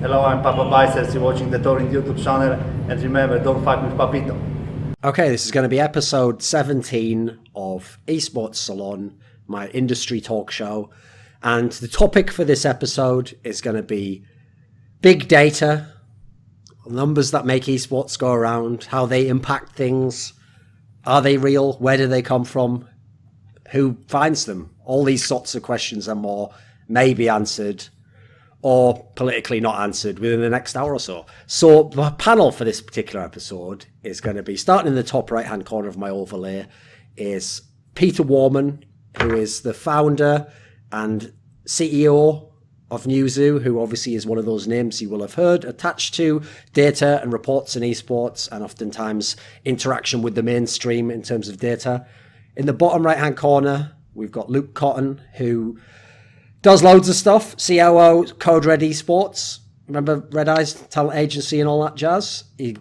Hello, I'm Papa Biceps. You're watching the Thorin YouTube channel. And remember, don't fuck with Papito. Okay, this is going to be episode 17 of Esports Salon, my industry talk show. And the topic for this episode is going to be big data, numbers that make esports go around, how they impact things. Are they real? Where do they come from? Who finds them? All these sorts of questions and more may be answered or politically not answered within the next hour or so. So the panel for this particular episode is going to be, starting in the top right-hand corner of my overlay, is Peter Warman, who is the founder and CEO of Newzoo, who obviously is one of those names you will have heard, attached to data and reports in esports and oftentimes interaction with the mainstream in terms of data. In the bottom right-hand corner, we've got Luke Cotton, who does loads of stuff, COO, Code Red Esports. Remember Red Eyes talent agency and all that jazz? He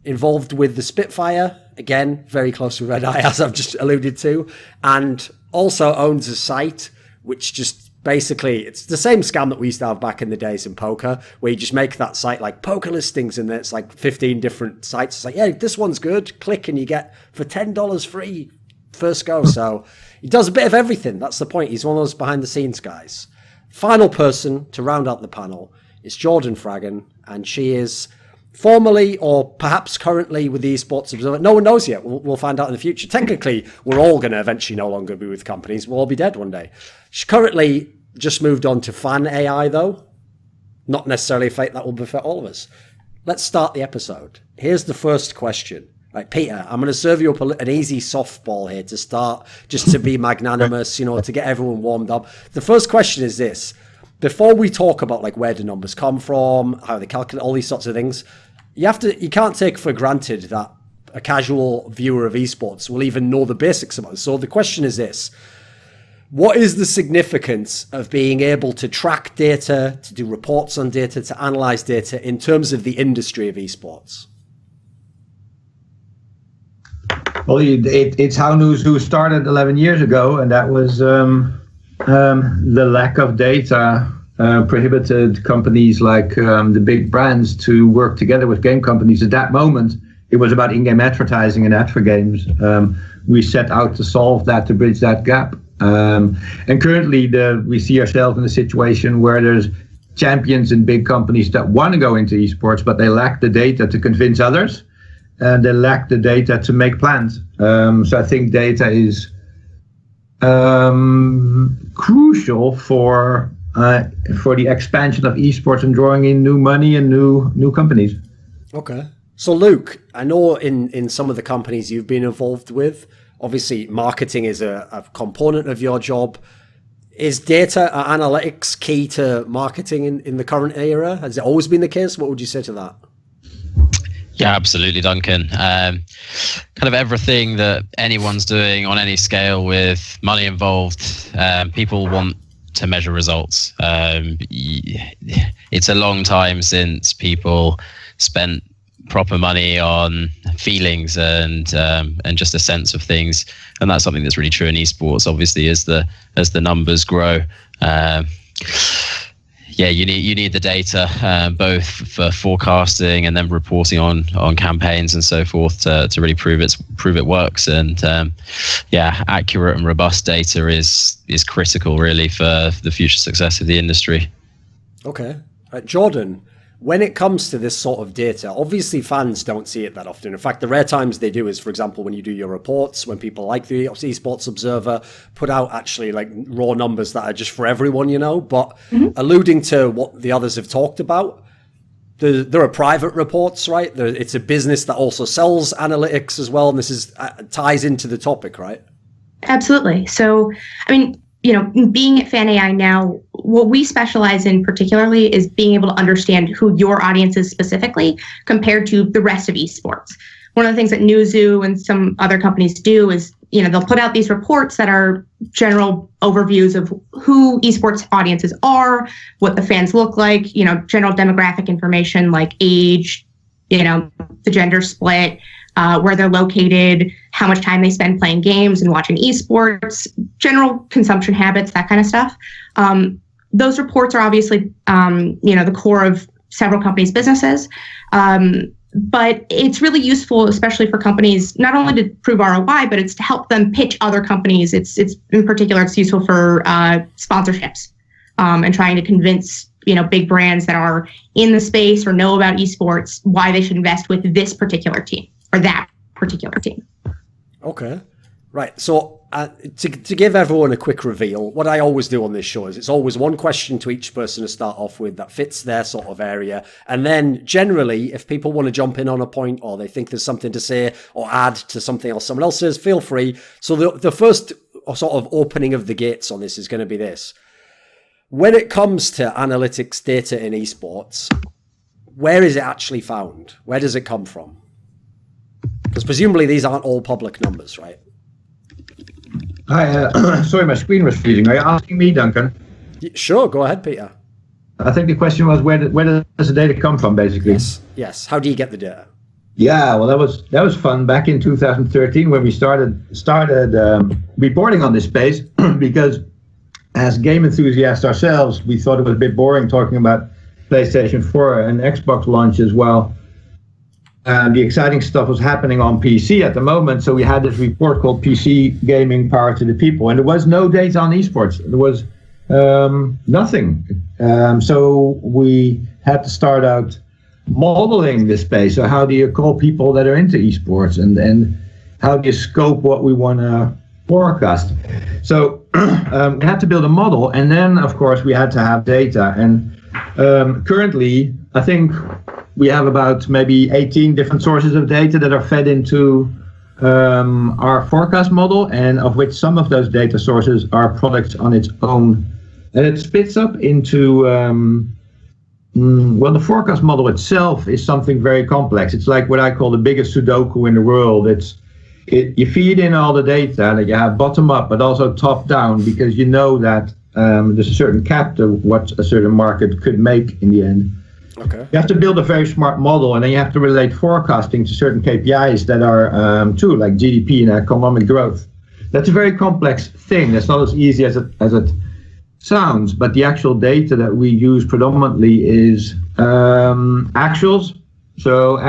involved with the Spitfire, again, very close with Red Eye, as I've just alluded to, and also owns a site which just basically, it's the same scam that we used to have back in the days in poker, where you just make that site like poker listings and it's like 15 different sites. It's like, yeah, this one's good. Click and you get for $10 free first go. So he does a bit of everything. That's the point. He's one of those behind the scenes guys. Final person to round out the panel is Jordan Fragen, and she is formerly or perhaps currently with the Esports Observer. No one knows yet. We'll find out in the future. Technically, we're all going to eventually no longer be with companies. We'll all be dead one day. She's currently just moved on to fanai, though. Not necessarily a fate that will befit all of us. Let's start the episode. Here's the first question. Right, Peter, I'm going to serve you up an easy softball here to start, just to be magnanimous, to get everyone warmed up. The first question is this. Before we talk about like where do numbers come from, how they calculate, all these sorts of things, you can't take for granted that a casual viewer of esports will even know the basics about it. So the question is this. What is the significance of being able to track data, to do reports on data, to analyze data in terms of the industry of esports? Well, it's how Newzoo started 11 years ago, and that was the lack of data prohibited companies like the big brands to work together with game companies. At that moment, it was about in-game advertising and ad for games. We set out to solve that, to bridge that gap. And currently, we see ourselves in a situation where there's champions in big companies that want to go into esports, but they lack the data to convince others, and they lack the data to make plans. So I think data is crucial for the expansion of esports and drawing in new money and new companies. Okay. So Luke, I know in some of the companies you've been involved with, obviously marketing is a component of your job. Is data analytics key to marketing in the current era? Has it always been the case? What would you say to that? Yeah, absolutely, Duncan. Kind of everything that anyone's doing on any scale with money involved, people want to measure results. It's a long time since people spent proper money on feelings and just a sense of things, and that's something that's really true in esports. Obviously, as the numbers grow, you need the data, both for forecasting and then reporting on campaigns and so forth to really prove it works. And accurate and robust data is critical really for the future success of the industry. Okay, Jordan. When it comes to this sort of data, obviously fans don't see it that often. In fact, the rare times they do is, for example, when you do your reports, when people like the Esports Observer put out actually like raw numbers that are just for everyone, but alluding to what the others have talked about, there are private reports, right? It's a business that also sells analytics as well. And this ties into the topic, right? Absolutely. So, I mean, being at FanAI now, what we specialize in particularly is being able to understand who your audience is specifically compared to the rest of esports. One of the things that Newzoo and some other companies do is, they'll put out these reports that are general overviews of who esports audiences are, what the fans look like, general demographic information like age, the gender split, where they're located, how much time they spend playing games and watching esports, general consumption habits, that kind of stuff. Those reports are obviously, the core of several companies' businesses. But it's really useful, especially for companies, not only to prove ROI, but it's to help them pitch other companies. It's in particular, it's useful for sponsorships and trying to convince big brands that are in the space or know about esports why they should invest with this particular team or that particular team. Okay. Right. So to give everyone a quick reveal, what I always do on this show is it's always one question to each person to start off with that fits their sort of area. And then generally, if people want to jump in on a point or they think there's something to say or add to something else someone else says, feel free. So the first sort of opening of the gates on this is going to be this. When it comes to analytics data in esports, where is it actually found? Where does it come from? Because presumably these aren't all public numbers, right? Hi, sorry, my screen was freezing. Are you asking me, Duncan? Sure, go ahead, Peter. I think the question was where does the data come from, basically? Yes. How do you get the data? Yeah, well, that was fun back in 2013 when we started reporting on this space because as game enthusiasts ourselves, we thought it was a bit boring talking about PlayStation 4 and Xbox launches while the exciting stuff was happening on PC at the moment. So we had this report called PC Gaming Power to the People, and there was no data on esports. There was nothing. So we had to start out modeling this space. So how do you call people that are into esports, and how do you scope what we want to forecast? So we had to build a model, and then of course we had to have data. And currently, I think we have about maybe 18 different sources of data that are fed into our forecast model, and of which some of those data sources are products on its own. And it splits up into, well, the forecast model itself is something very complex. It's like what I call the biggest Sudoku in the world. You feed in all the data that you have bottom up, but also top down, because you know that there's a certain cap to what a certain market could make in the end. Okay. You have to build a very smart model, and then you have to relate forecasting to certain KPIs that are true, like GDP and economic growth. That's a very complex thing. That's not as easy as it sounds, but the actual data that we use predominantly is actuals. So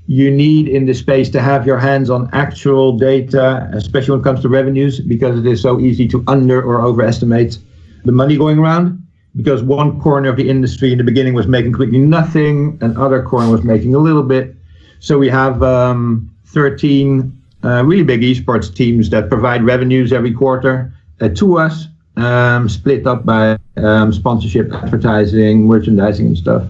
you need in this space to have your hands on actual data, especially when it comes to revenues, because it is so easy to under or overestimate the money going around. Because one corner of the industry in the beginning was making completely nothing, another corner was making a little bit. So we have 13 really big esports teams that provide revenues every quarter to us, split up by sponsorship, advertising, merchandising and stuff.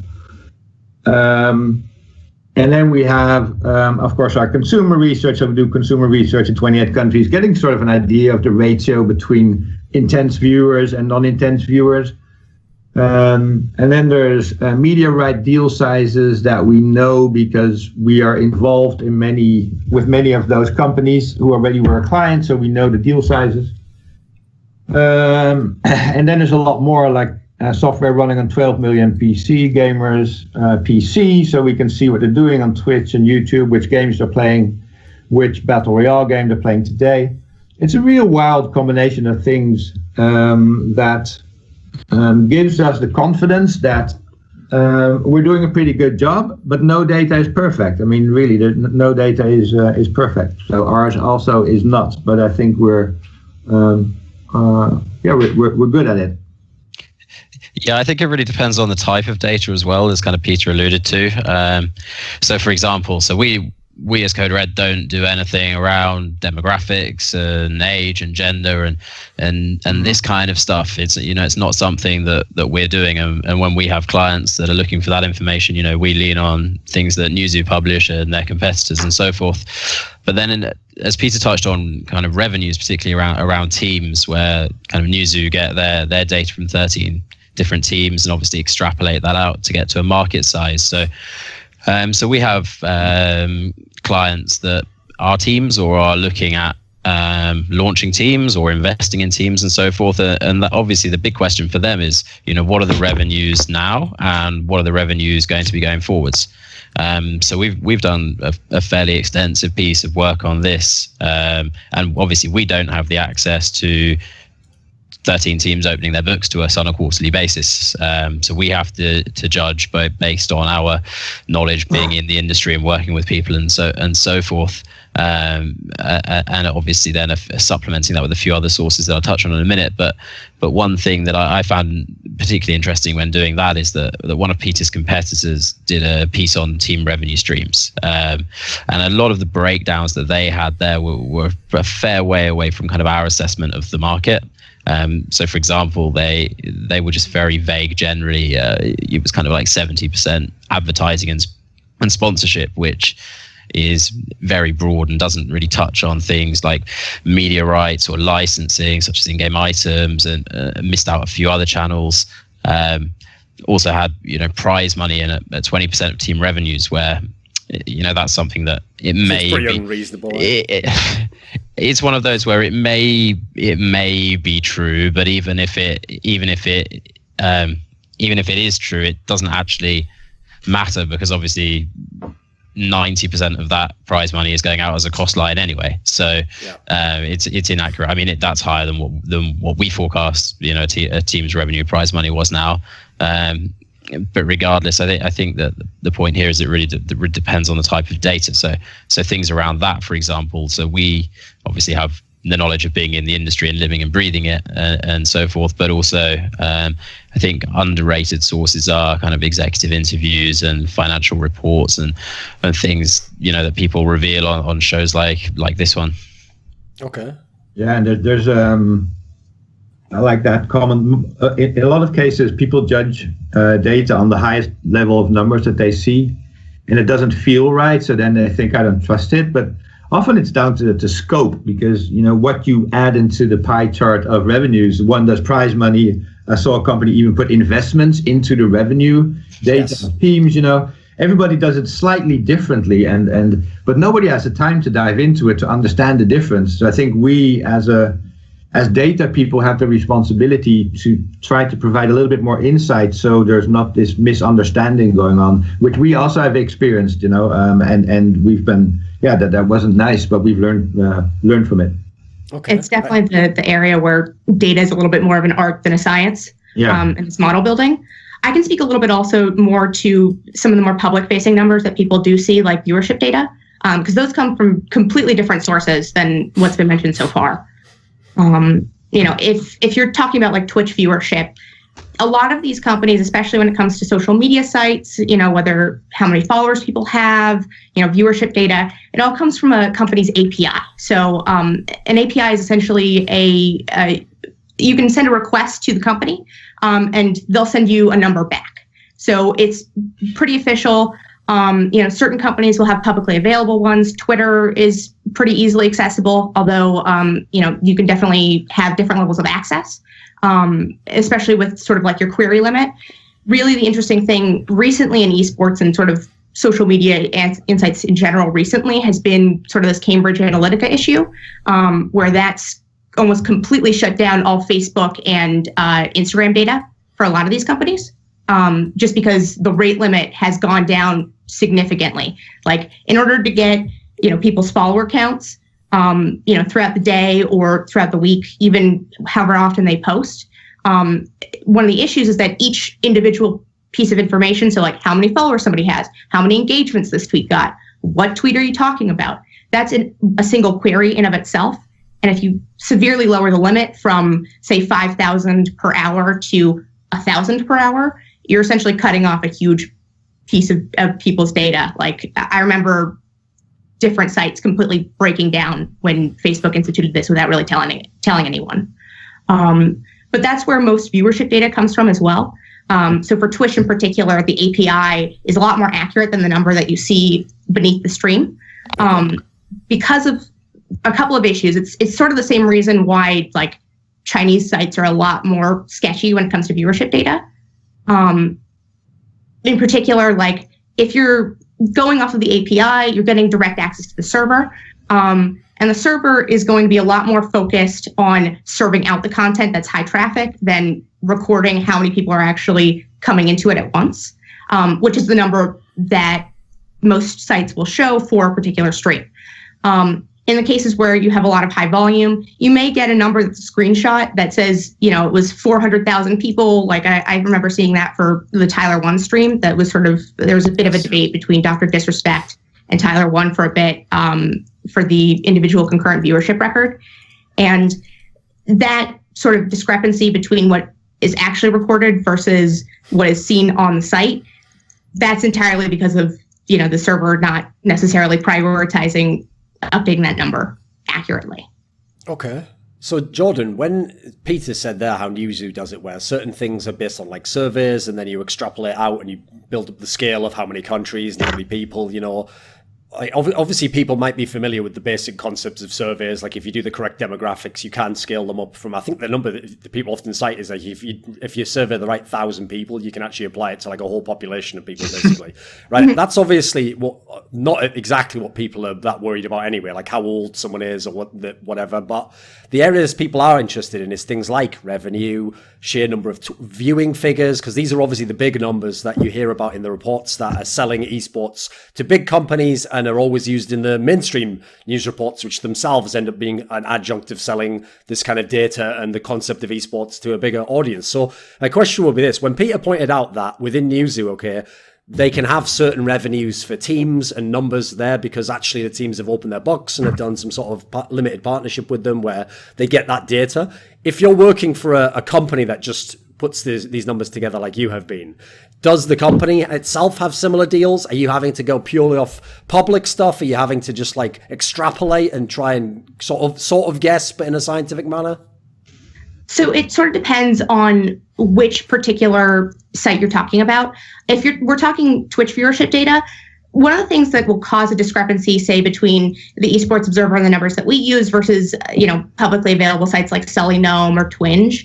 And then we have, of course, our consumer research. So we do consumer research in 28 countries, getting sort of an idea of the ratio between intense viewers and non-intense viewers. And then there's media right deal sizes that we know because we are involved in with many of those companies who already were clients, so we know the deal sizes. And then there's a lot more like software running on 12 million PC gamers, PC, so we can see what they're doing on Twitch and YouTube, which games they're playing, which Battle Royale game they're playing today. It's a real wild combination of things that gives us the confidence that we're doing a pretty good job, but no data is perfect. I mean, really, no data is perfect. So ours also is not, but I think we're good at it. Yeah, I think it really depends on the type of data as well, as kind of Peter alluded to. So, for example, we as Code Red don't do anything around demographics and age and gender and this kind of stuff. It's it's not something that we're doing. And when we have clients that are looking for that information, we lean on things that Newzoo publish and their competitors and so forth. But then, as Peter touched on, kind of revenues, particularly around teams, where kind of Newzoo get their data from 13 different teams and obviously extrapolate that out to get to a market size. So we have clients that are teams or are looking at launching teams or investing in teams and so forth. And that obviously the big question for them is, what are the revenues now and what are the revenues going to be going forwards? So we've done a fairly extensive piece of work on this. And obviously we don't have the access to 13 teams opening their books to us on a quarterly basis. So we have to judge based on our knowledge, being in the industry and working with people and so forth. And obviously then supplementing that with a few other sources that I'll touch on in a minute. But one thing that I found particularly interesting when doing that is that one of Peter's competitors did a piece on team revenue streams. And a lot of the breakdowns that they had there were a fair way away from kind of our assessment of the market. So for example, they were just very vague generally. It was kind of like 70% advertising and sponsorship, which is very broad and doesn't really touch on things like media rights or licensing, such as in-game items, and missed out a few other channels. Also had prize money in at 20% of team revenues, where that's something that it may pretty unreasonable. It's one of those where it may be true, but even if it is true, it doesn't actually matter, because obviously 90% of that prize money is going out as a cost line anyway. So it's inaccurate. I mean, that's higher than what we forecast, a team's revenue prize money was now. But regardless, I think that the point here is it really depends on the type of data. So things around that, for example, so we obviously have the knowledge of being in the industry and living and breathing it and so forth. But also, I think underrated sources are kind of executive interviews and financial reports and things, that people reveal on shows like this one. Okay. Yeah, and there's I like that comment. In a lot of cases, people judge data on the highest level of numbers that they see, and it doesn't feel right. So then they think, I don't trust it. But often it's down to the scope, because what you add into the pie chart of revenues. One does prize money. I saw a company even put investments into the revenue data of teams. Everybody does it slightly differently, but nobody has the time to dive into it to understand the difference. So I think we as data people have the responsibility to try to provide a little bit more insight, so there's not this misunderstanding going on, which we also have experienced, and we've been, that wasn't nice, but we've learned from it. Okay. It's definitely the area where data is a little bit more of an art than a science. In this model building. I can speak a little bit also more to some of the more public facing numbers that people do see, like viewership data, because those come from completely different sources than what's been mentioned so far. If you're talking about like Twitch viewership, a lot of these companies, especially when it comes to social media sites, whether how many followers people have, viewership data, it all comes from a company's API. So an API is essentially you can send a request to the company and they'll send you a number back. So it's pretty official. Certain companies will have publicly available ones. Twitter is pretty easily accessible, although, you can definitely have different levels of access, especially with sort of like your query limit. Really, the interesting thing recently in esports and sort of social media and insights in general recently has been sort of this Cambridge Analytica issue, where that's almost completely shut down all Facebook and Instagram data for a lot of these companies, just because the rate limit has gone down significantly. Like in order to get, people's follower counts, throughout the day or throughout the week, even however often they post, one of the issues is that each individual piece of information, so like how many followers somebody has, how many engagements this tweet got, what tweet are you talking about? That's a single query in of itself. And if you severely lower the limit from, say, 5,000 per hour to 1,000 per hour, you're essentially cutting off a huge piece of people's data. Like I remember different sites completely breaking down when Facebook instituted this without really telling anyone. But that's where most viewership data comes from as well. So for Twitch in particular, the API is a lot more accurate than the number that you see beneath the stream, because of a couple of issues. It's sort of the same reason why like Chinese sites are a lot more sketchy when it comes to viewership data. In particular, like if you're going off of the API, you're getting direct access to the server. And the server is going to be a lot more focused on serving out the content that's high traffic than recording how many people are actually coming into it at once, which is the number that most sites will show for a particular stream. In the cases where you have a lot of high volume, you may get a number that's a screenshot that says, it was 400,000 people. Like I remember seeing that for the Tyler One stream. That was there was a bit of a debate between Dr. Disrespect and Tyler One for a bit for the individual concurrent viewership record. And that sort of discrepancy between what is actually recorded versus what is seen on the site, that's entirely because of, the server not necessarily prioritizing updating that number accurately. Okay. So Jordan, when Peter said there how Newzoo does it, where certain things are based on like surveys and then you extrapolate out and you build up the scale of how many countries and how many people, obviously people might be familiar with the basic concepts of surveys. Like if you do the correct demographics, you can scale them up from, I think the number that people often cite is like if you survey the right 1,000 people, you can actually apply it to like a whole population of people basically, right? That's obviously not exactly what people are that worried about anyway, like how old someone is or whatever. But the areas people are interested in is things like revenue, sheer number of viewing figures, because these are obviously the big numbers that you hear about in the reports that are selling esports to big companies and are always used in the mainstream news reports, which themselves end up being an adjunct of selling this kind of data and the concept of esports to a bigger audience. So my question will be this: when Peter pointed out that within Newzoo, okay, they can have certain revenues for teams and numbers there because actually the teams have opened their books and have done some sort of limited partnership with them where they get that data. If you're working for a company that just puts these numbers together like you have been, does the company itself have similar deals? Are you having to go purely off public stuff? Are you having to just like extrapolate and try and sort of guess, but in a scientific manner? So it sort of depends on which particular site you're talking about. If we're talking Twitch viewership data, one of the things that will cause a discrepancy, say, between the Esports Observer and the numbers that we use versus, publicly available sites like Sully Gnome or Twinge,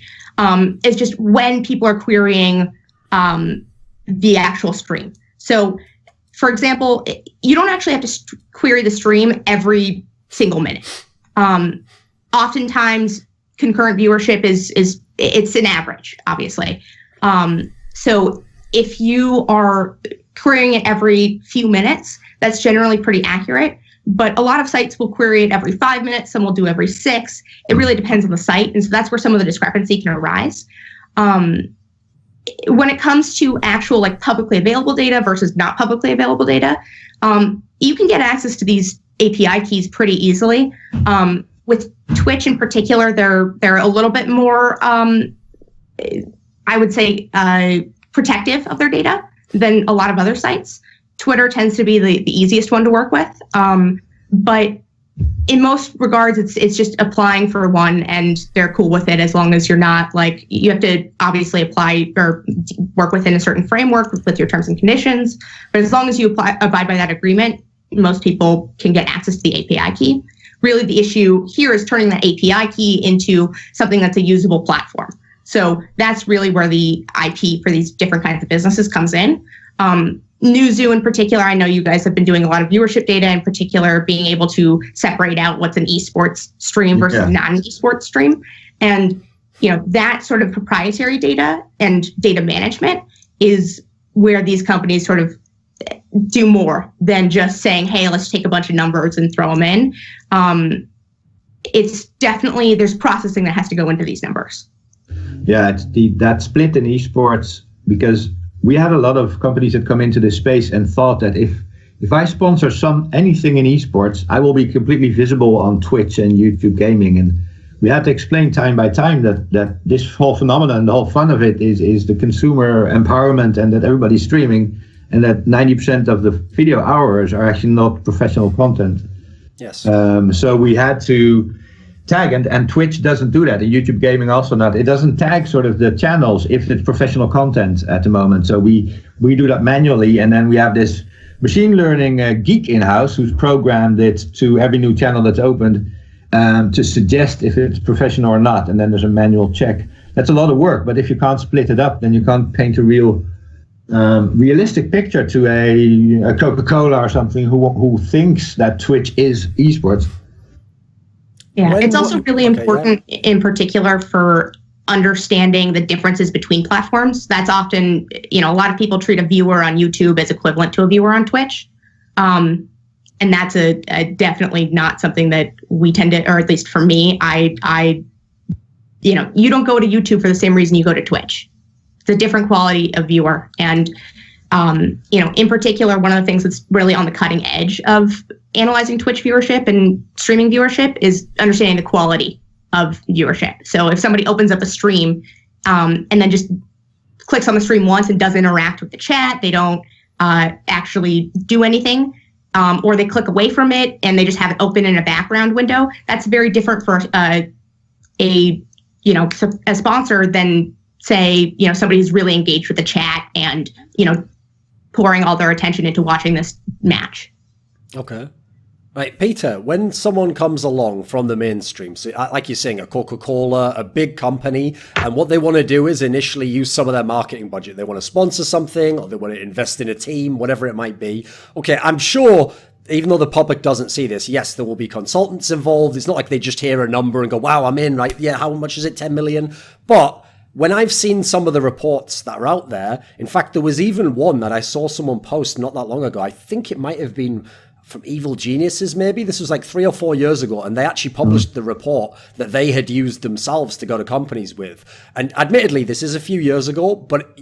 is just when people are querying the actual stream. So, for example, you don't actually have to query the stream every single minute. Oftentimes, concurrent viewership it's an average, obviously. So if you are querying it every few minutes, that's generally pretty accurate. But a lot of sites will query it every 5 minutes. Some will do every 6. It really depends on the site. And so that's where some of the discrepancy can arise. When it comes to actual like publicly available data versus not publicly available data, you can get access to these API keys pretty easily. With Twitch in particular, they're a little bit more, I would say, protective of their data than a lot of other sites. Twitter tends to be the easiest one to work with, but in most regards, it's just applying for one, and they're cool with it as long as you're not like, you have to obviously apply or work within a certain framework with your terms and conditions. But as long as you abide by that agreement, most people can get access to the API key. Really, the issue here is turning that API key into something that's a usable platform. So that's really where the IP for these different kinds of businesses comes in. Newzoo in particular, I know you guys have been doing a lot of viewership data, in particular being able to separate out what's an esports stream versus not an esports stream. And that sort of proprietary data and data management is where these companies sort of do more than just saying, hey, let's take a bunch of numbers and throw them in. It's definitely, there's processing that has to go into these numbers. Yeah, it's that split in esports, because we had a lot of companies that come into this space and thought that if I sponsor anything in esports, I will be completely visible on Twitch and YouTube gaming. And we had to explain time by time that this whole phenomenon, the whole fun of it is the consumer empowerment, and that everybody's streaming, and that 90% of the video hours are actually not professional content. Yes. So we had to tag, and Twitch doesn't do that, and YouTube gaming also not. It doesn't tag sort of the channels if it's professional content at the moment. So we do that manually, and then we have this machine learning geek in-house who's programmed it to every new channel that's opened to suggest if it's professional or not, and then there's a manual check. That's a lot of work, but if you can't split it up, then you can't paint a realistic picture to a Coca-Cola or something who thinks that Twitch is esports. Yeah, it's also really important in particular for understanding the differences between platforms. That's often, a lot of people treat a viewer on YouTube as equivalent to a viewer on Twitch. And And that's a definitely not something that we tend to, or at least for me, I you don't go to YouTube for the same reason you go to Twitch. It's a different quality of viewer. And, in particular, one of the things that's really on the cutting edge of analyzing Twitch viewership and streaming viewership is understanding the quality of viewership. So if somebody opens up a stream and then just clicks on the stream once and doesn't interact with the chat, they don't actually do anything, or they click away from it and they just have it open in a background window, that's very different for a sponsor than, say, somebody who's really engaged with the chat and, pouring all their attention into watching this match. Okay. Right, Peter, when someone comes along from the mainstream, so like you're saying, a Coca-Cola, a big company, and what they want to do is initially use some of their marketing budget. They want to sponsor something, or they want to invest in a team, whatever it might be. Okay, I'm sure, even though the public doesn't see this, yes, there will be consultants involved. It's not like they just hear a number and go, wow, I'm in, right? Yeah, how much is it? 10 million? But when I've seen some of the reports that are out there, in fact, there was even one that I saw someone post not that long ago. I think it might have been from Evil Geniuses, maybe. This was like 3 or 4 years ago, and they actually published the report that they had used themselves to go to companies with. And admittedly, this is a few years ago, but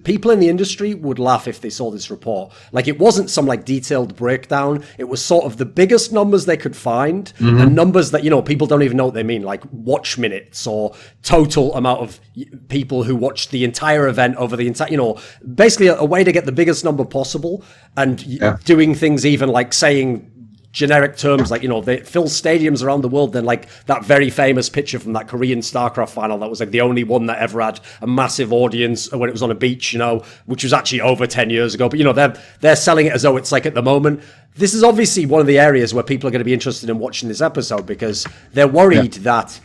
people in the industry would laugh if they saw this report. Like, it wasn't some like detailed breakdown. It was sort of the biggest numbers they could find, and numbers that, people don't even know what they mean, like watch minutes or total amount of people who watched the entire event over the entire, basically a way to get the biggest number possible, and doing things even like saying generic terms like, they fill stadiums around the world. Then like that very famous picture from that Korean StarCraft final, that was like the only one that ever had a massive audience when it was on a beach, which was actually over 10 years ago. But, they're selling it as though it's like at the moment. This is obviously one of the areas where people are going to be interested in watching this episode, because they're worried that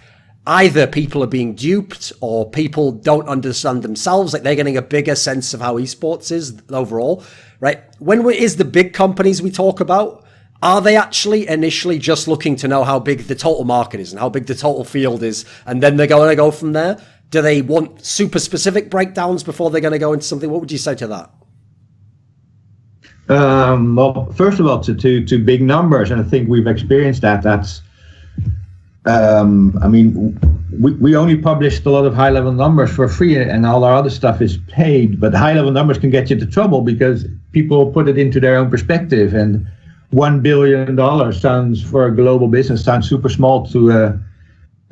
either people are being duped or people don't understand themselves, like they're getting a bigger sense of how esports is overall, right? When is the big companies we talk about, are they actually initially just looking to know how big the total market is and how big the total field is, and then they're going to go from there? Do they want super specific breakdowns before they're going to go into something? What would you say to that? Well, first of all, to big numbers, and I think we've experienced that. That's we only published a lot of high-level numbers for free, and all our other stuff is paid. But high-level numbers can get you into trouble because people put it into their own perspective. And $1 billion sounds, for a global business, sounds super small to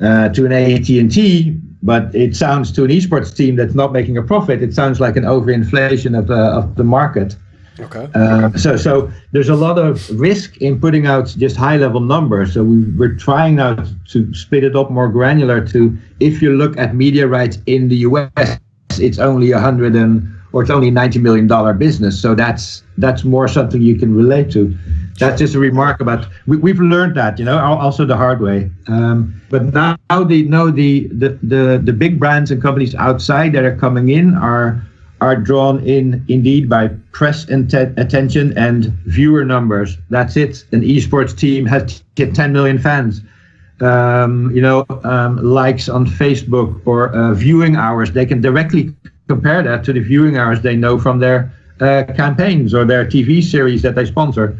an AT&T, but it sounds to an esports team that's not making a profit. It sounds like an overinflation of the market. Okay. So there's a lot of risk in putting out just high-level numbers. So we're trying now to split it up more granular. To, if you look at media rights in the US, it's only $90 million business. So that's more something you can relate to. That's just a remark about. We've learned that, also the hard way. But now the big brands and companies outside that are coming in are drawn in indeed by press attention and viewer numbers. That's it. An esports team has 10 million fans. Likes on Facebook or viewing hours. They can directly compare that to the viewing hours they know from their campaigns or their TV series that they sponsor.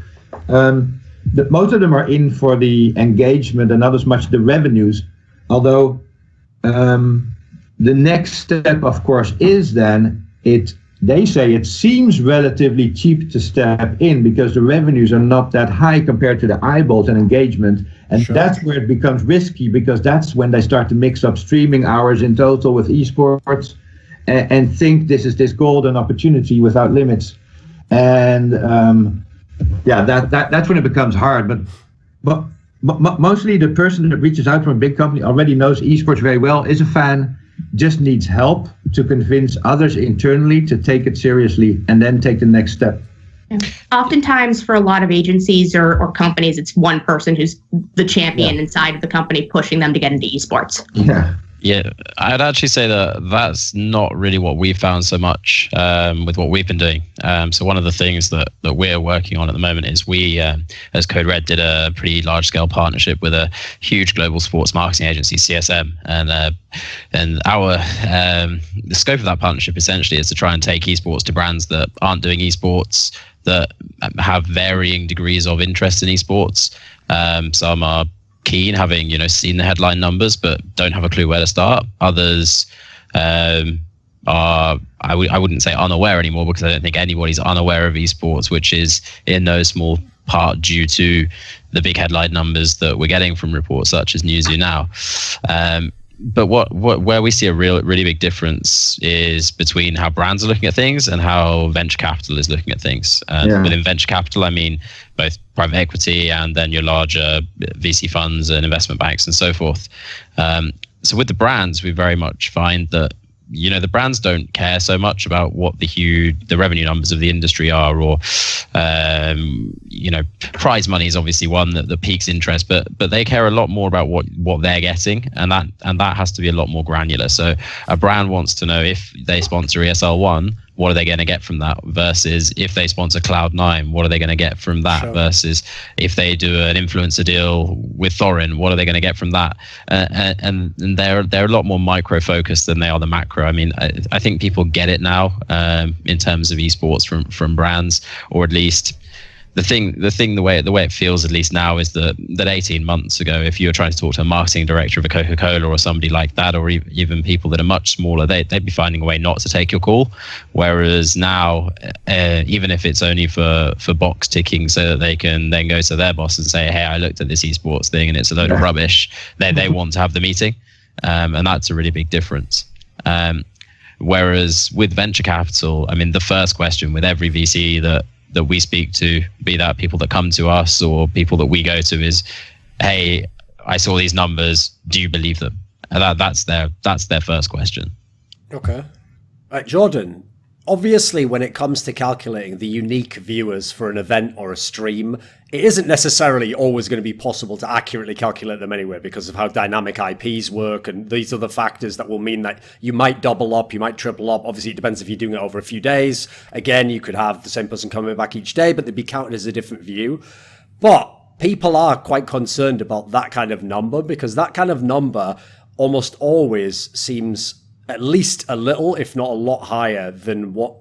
Most of them are in for the engagement and not as much the revenues. Although the next step, of course, is then they say it seems relatively cheap to step in because the revenues are not that high compared to the eyeballs and engagement. And that's where it becomes risky, because that's when they start to mix up streaming hours in total with esports and think this is this golden opportunity without limits. And that's when it becomes hard. But mostly the person that reaches out from a big company already knows esports very well, is a fan, just needs help to convince others internally to take it seriously and then take the next step. Oftentimes for a lot of agencies or companies, it's one person who's the champion inside of the company pushing them to get into esports. Yeah, I'd actually say that that's not really what we've found so much with what we've been doing. So one of the things that we're working on at the moment is we, as Code Red, did a pretty large-scale partnership with a huge global sports marketing agency, CSM, and our the scope of that partnership essentially is to try and take esports to brands that aren't doing esports that have varying degrees of interest in esports. Some are keen, having seen the headline numbers, but don't have a clue where to start. Others are, I wouldn't say unaware anymore, because I don't think anybody's unaware of esports, which is in no small part due to the big headline numbers that we're getting from reports such as Newzoo now. But where we see a really big difference is between how brands are looking at things and how venture capital is looking at things. Within venture capital, I mean both private equity and then your larger VC funds and investment banks and so forth. So with the brands, we very much find that the brands don't care so much about what the revenue numbers of the industry are, or prize money is obviously one that piques interest, but they care a lot more about what they're getting, and that has to be a lot more granular. So a brand wants to know, if they sponsor ESL1, what are they going to get from that, versus if they sponsor Cloud9, what are they going to get from that, sure, versus if they do an influencer deal with Thorin, what are they going to get from that? And they're a lot more micro focused than they are the macro. I mean, I think people get it now in terms of esports from brands, or at least the way it feels, at least now, is that 18 months ago, if you were trying to talk to a marketing director of a Coca-Cola or somebody like that, or even people that are much smaller, they'd be finding a way not to take your call. Whereas now, even if it's only for box ticking, so that they can then go to their boss and say, hey, I looked at this esports thing and it's a load of rubbish, they want to have the meeting. And that's a really big difference. Whereas with venture capital, I mean, the first question with every VC that we speak to, be that people that come to us or people that we go to, is, hey, I saw these numbers, do you believe them? And that's their first question. Okay. Jordan, obviously when it comes to calculating the unique viewers for an event or a stream, it isn't necessarily always going to be possible to accurately calculate them anyway, because of how dynamic IPs work and these other factors that will mean that you might double up, you might triple up. Obviously, it depends if you're doing it over a few days. Again, you could have the same person coming back each day, but they'd be counted as a different view. But people are quite concerned about that kind of number, because that kind of number almost always seems at least a little, if not a lot higher than what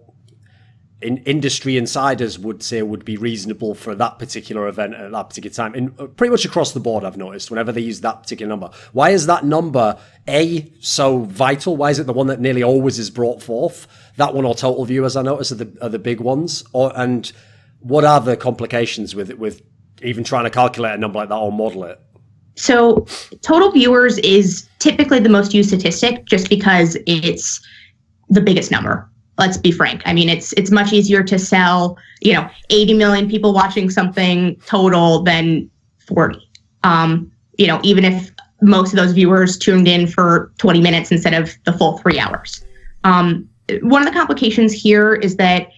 industry insiders would say would be reasonable for that particular event at that particular time. And pretty much across the board, I've noticed, whenever they use that particular number. Why is that number, A, so vital? Why is it the one that nearly always is brought forth? That one, or total viewers, I notice, are the big ones. And what are the complications with even trying to calculate a number like that or model it? So total viewers is typically the most used statistic, just because it's the biggest number. Let's be frank. I mean, it's much easier to sell, 80 million people watching something total than 40. Even if most of those viewers tuned in for 20 minutes instead of the full 3 hours. One of the complications here is that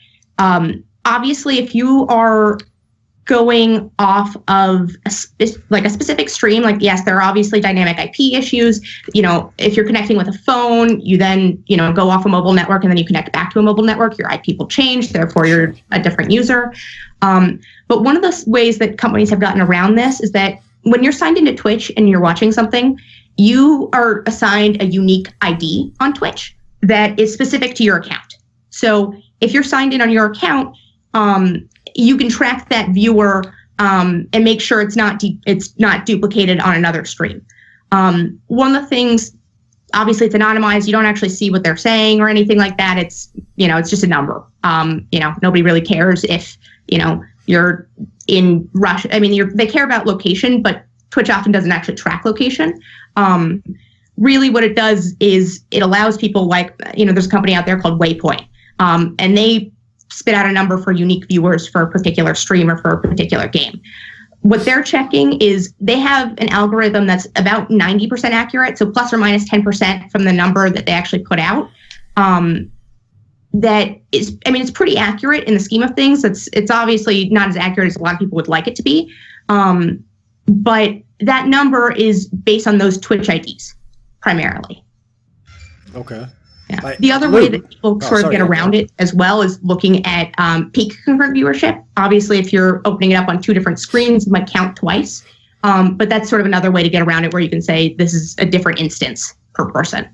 obviously, if you are going off of a specific stream, like, yes, there are obviously dynamic IP issues. If you're connecting with a phone, you then, go off a mobile network and then you connect back to a mobile network, your IP will change, therefore you're a different user. But one of the ways that companies have gotten around this is that when you're signed into Twitch and you're watching something, you are assigned a unique ID on Twitch that is specific to your account. So if you're signed in on your account, you can track that viewer and make sure it's not duplicated on another stream. One of the things, obviously, it's anonymized. You don't actually see what they're saying or anything like that. It's just a number. Nobody really cares if you're in Russia. I mean, they care about location, but Twitch often doesn't actually track location. Really, what it does is it allows people, like, there's a company out there called Waypoint, and they spit out a number for unique viewers for a particular stream or for a particular game. What they're checking is they have an algorithm that's about 90% accurate, so plus or minus 10% from the number that they actually put out. That is, it's pretty accurate in the scheme of things. It's obviously not as accurate as a lot of people would like it to be. But that number is based on those Twitch IDs primarily. Okay. Yeah. The other way that people sort of get around it as well is looking at peak concurrent viewership. Obviously, if you're opening it up on two different screens, it might count twice. But that's sort of another way to get around it, where you can say this is a different instance per person.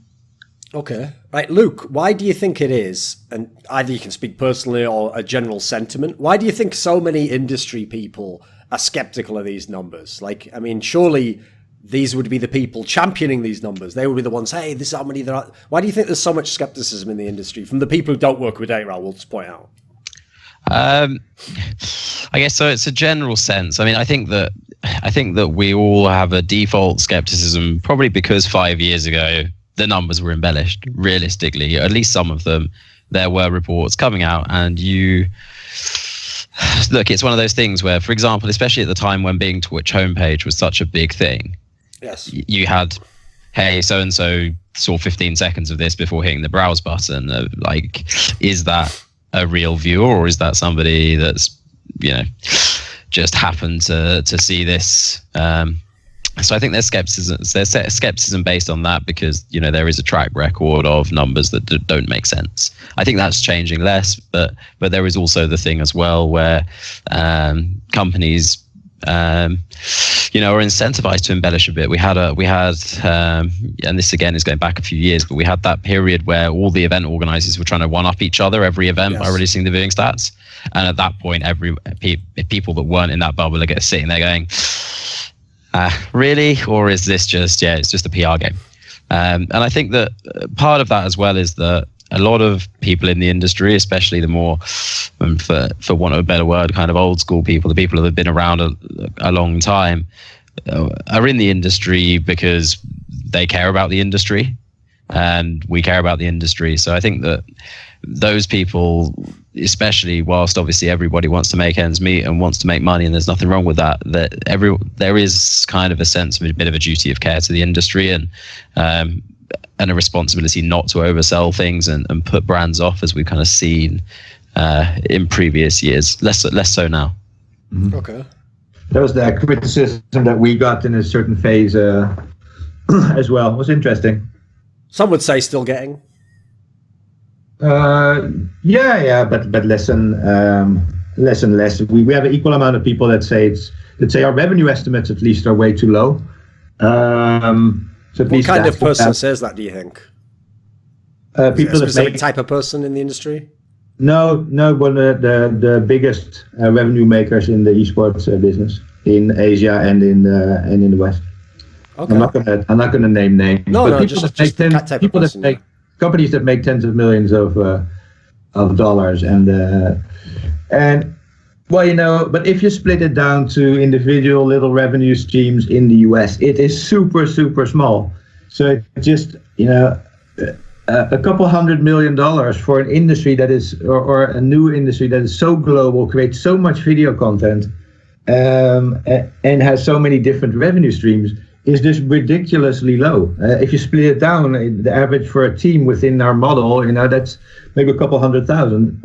Okay. Right, Luke, why do you think it is, and either you can speak personally or a general sentiment, why do you think so many industry people are skeptical of these numbers? Like, I mean, surely these would be the people championing these numbers. They would be the ones, hey, this is how many there are. Why do you think there's so much skepticism in the industry from the people who don't work with data, I will just point out? I guess so. It's a general sense. I mean, I think that we all have a default skepticism, probably because 5 years ago the numbers were embellished. Realistically, at least some of them, there were reports coming out, and look, it's one of those things where, for example, especially at the time when being Twitch homepage was such a big thing, yes, you had, hey, so and so saw 15 seconds of this before hitting the browse button. Like, is that a real viewer, or is that somebody that's, just happened to see this? So I think there's skepticism based on that, because there is a track record of numbers that don't make sense. I think that's changing less, but there is also the thing as well where companies are incentivized to embellish a bit. We had and this again is going back a few years, but we had that period where all the event organizers were trying to one up each other every event by releasing the viewing stats, and at that point, people that weren't in that bubble are sitting there going, really? Or is this just, it's just a PR game? And I think that part of that as well is that a lot of people in the industry, especially the more, for want of a better word, kind of old school people, the people that have been around a long time, are in the industry because they care about the industry, and we care about the industry. So I think that those people, especially whilst obviously everybody wants to make ends meet and wants to make money, and there's nothing wrong with that, there is kind of a sense of a bit of a duty of care to the industry, and a responsibility not to oversell things and put brands off, as we've kind of seen in previous years. Less so now. Mm-hmm. Okay. That was the criticism that we got in a certain phase as well. It was interesting. Some would say still getting. But less and less. We have an equal amount of people that say our revenue estimates at least are way too low. So what kind of person says that, do you think? People that specific type of person in the industry? No, one of the biggest revenue makers in the esports business in Asia and in the West. Okay. I'm not gonna name names. No, but people that make companies that make tens of millions of dollars, and well, but if you split it down to individual little revenue streams in the US, it is super small. So just a couple $100 million for an industry that is, or a new industry that is so global, creates so much video content, and has so many different revenue streams, is just ridiculously low. If you split it down, the average for a team within our model, that's maybe a couple 100,000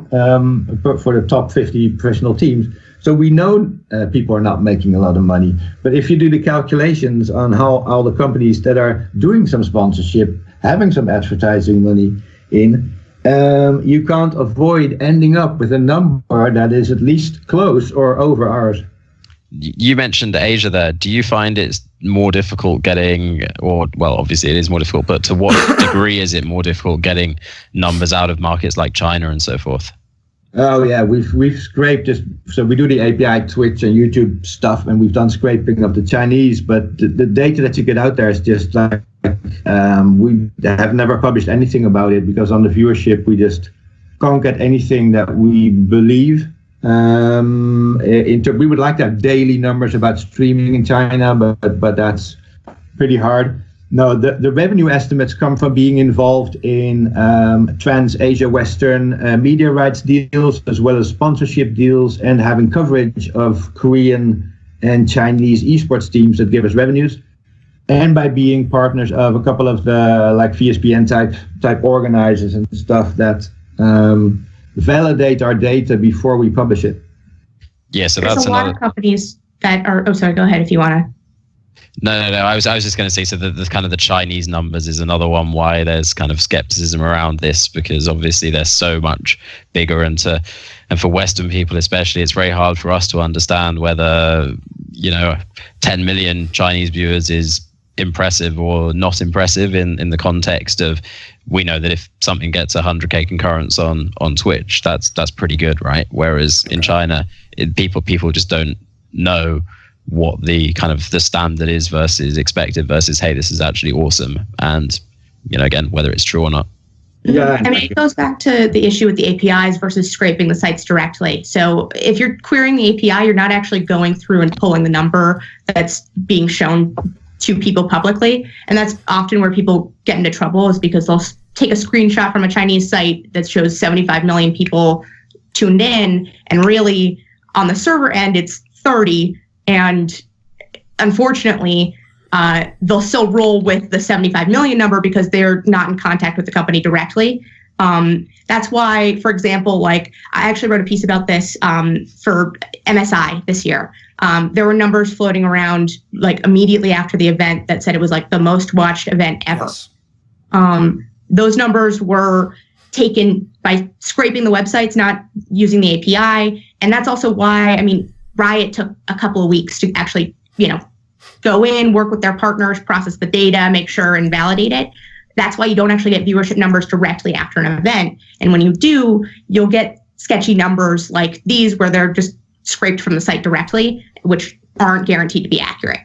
for the top 50 professional teams. So we know people are not making a lot of money. But if you do the calculations on how all the companies that are doing some sponsorship, having some advertising money in, you can't avoid ending up with a number that is at least close or over ours. You mentioned Asia there. Do you find it's more difficult getting, obviously it is more difficult, but to what degree is it more difficult getting numbers out of markets like China and so forth? Oh yeah, we've scraped this. So we do the API, Twitch and YouTube stuff, and we've done scraping of the Chinese, but the data that you get out there is just like, we have never published anything about it, because on the viewership, we just can't get anything that we believe. We would like to have daily numbers about streaming in China, but that's pretty hard. No, the revenue estimates come from being involved in Trans-Asia Western media rights deals, as well as sponsorship deals, and having coverage of Korean and Chinese esports teams that give us revenues, and by being partners of a couple of the like VSPN type organizers and stuff that validate our data before we publish it. Yeah, so there's that's a lot of companies that are. Oh, sorry. Go ahead if you want to. No. I was just going to say, so the kind of the Chinese numbers is another one why there's kind of skepticism around this, because obviously they're so much bigger, and for Western people especially, it's very hard for us to understand whether 10 million Chinese viewers is impressive or not impressive in the context of we know that if something gets 100k concurrence on Twitch, that's pretty good, right? Whereas in China, people just don't know what the kind of the standard is versus expected versus, hey, this is actually awesome. And, again, whether it's true or not. Yeah, I mean, it goes back to the issue with the APIs versus scraping the sites directly. So if you're querying the API, you're not actually going through and pulling the number that's being shown to people publicly. And that's often where people get into trouble, is because they'll take a screenshot from a Chinese site that shows 75 million people tuned in, and really on the server end, it's 30. And unfortunately, they'll still roll with the 75 million number because they're not in contact with the company directly. That's why, for example, like I actually wrote a piece about this for MSI this year. There were numbers floating around like immediately after the event that said it was like the most watched event ever. Yes. Those numbers were taken by scraping the websites, not using the API. And that's also why, Riot took a couple of weeks to actually, go in, work with their partners, process the data, make sure and validate it. That's why you don't actually get viewership numbers directly after an event. And when you do, you'll get sketchy numbers like these where they're just scraped from the site directly, which aren't guaranteed to be accurate.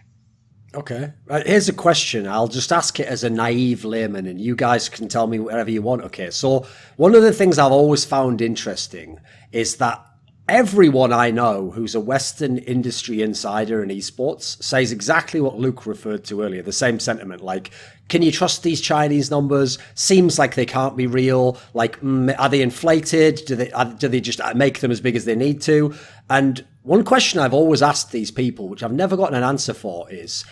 Okay. Here's a question. I'll just ask it as a naive layman, and you guys can tell me whatever you want. Okay. So one of the things I've always found interesting is that everyone I know who's a Western industry insider in esports says exactly what Luke referred to earlier, the same sentiment. Like, can you trust these Chinese numbers? Seems like they can't be real. Like, are they inflated? Do they just make them as big as they need to? And one question I've always asked these people, which I've never gotten an answer for, is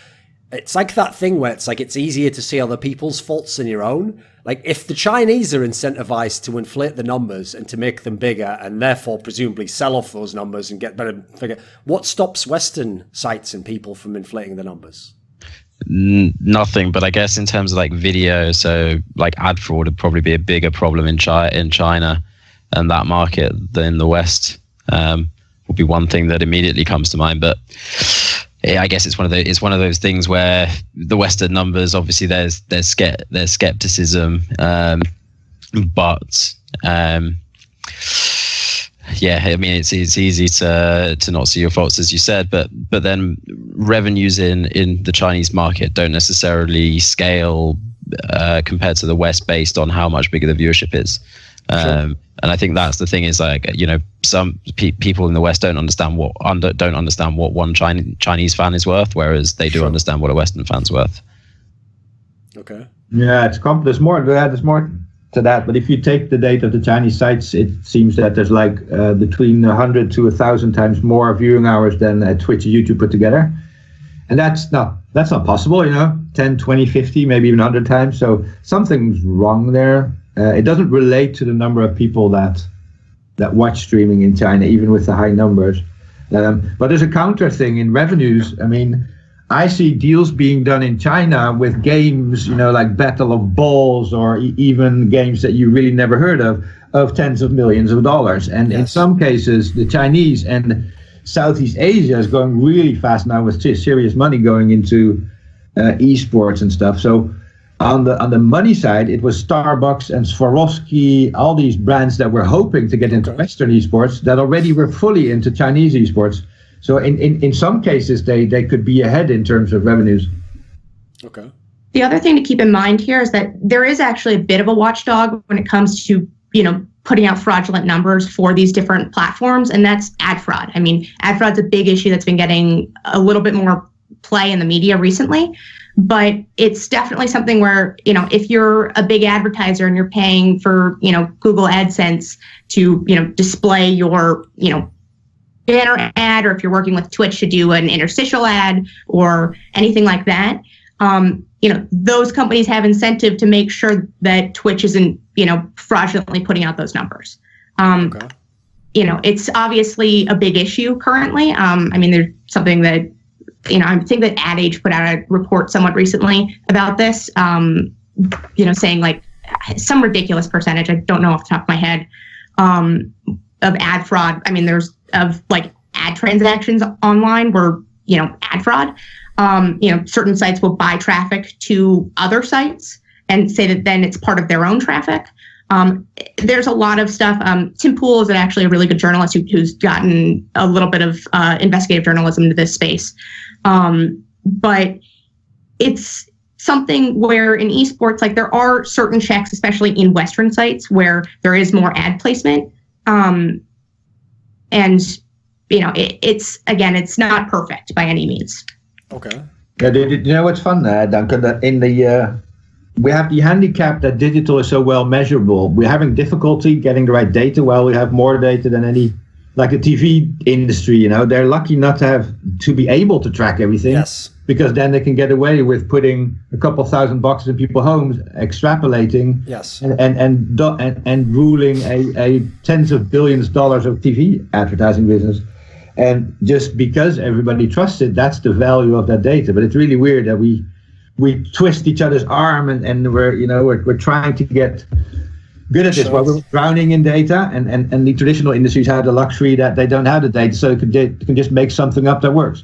it's like that thing where it's like it's easier to see other people's faults than your own. Like, if the Chinese are incentivized to inflate the numbers and to make them bigger and therefore presumably sell off those numbers and get better figure, what stops Western sites and people from inflating the numbers? Nothing, but I guess in terms of like video, so like ad fraud would probably be a bigger problem in China and that market than the West. Would be one thing that immediately comes to mind, but yeah, I guess it's one of those things where the Western numbers, obviously there's skepticism, but yeah, I mean it's easy to not see your faults, as you said, but then revenues in the Chinese market don't necessarily scale compared to the West based on how much bigger the viewership is. Sure. And I think that's the thing, is like, some people in the West don't understand what one Chinese fan is worth, whereas they do understand what a Western fan's worth. Okay. Yeah, there's more to that. But if you take the data of the Chinese sites, it seems that there's like between 100 to 1,000 times more viewing hours than Twitch and YouTube put together. And that's not possible, 10, 20, 50, maybe even 100 times. So something's wrong there. It doesn't relate to the number of people that watch streaming in China, even with the high numbers. But there's a counter thing in revenues. I mean, I see deals being done in China with games, like Battle of Balls, or even games that you really never heard of tens of millions of dollars. And in some cases, the Chinese and Southeast Asia is going really fast now with serious money going into esports and stuff. So on the money side, it was Starbucks and Swarovski, all these brands that were hoping to get into Western esports that already were fully into Chinese esports. So in some cases, they could be ahead in terms of revenues. Okay. The other thing to keep in mind here is that there is actually a bit of a watchdog when it comes to, putting out fraudulent numbers for these different platforms, and that's ad fraud. I mean, ad fraud's a big issue that's been getting a little bit more play in the media recently. But it's definitely something where, if you're a big advertiser and you're paying for, Google AdSense to, display your, banner ad, or if you're working with Twitch to do an interstitial ad or anything like that, those companies have incentive to make sure that Twitch isn't, fraudulently putting out those numbers. It's obviously a big issue currently. There's something that, I think that Ad Age put out a report somewhat recently about this, saying like some ridiculous percentage, I don't know off the top of my head, of ad fraud. There's of like ad transactions online were, ad fraud. Certain sites will buy traffic to other sites and say that then it's part of their own traffic. There's a lot of stuff. Tim Pool is actually a really good journalist who's gotten a little bit of investigative journalism into this space. But it's something where in esports, like there are certain checks, especially in Western sites, where there is more ad placement. And, you know, it's not perfect by any means. Okay. Yeah, you know what's fun, Duncan? That in the we have the handicap that digital is so well measurable. We're having difficulty getting the right data. Well, we have more data than any, like the TV industry. You know, they're lucky not to be able to track everything. Yes. Because then they can get away with putting a couple thousand boxes in people's homes, extrapolating, yes, and ruling a tens of billions of dollars of TV advertising business. And just because everybody trusts it, that's the value of that data. But it's really weird that we twist each other's arm and we're trying to get good at this. While we're drowning in data, and the traditional industries have the luxury that they don't have the data, so they can just make something up that works.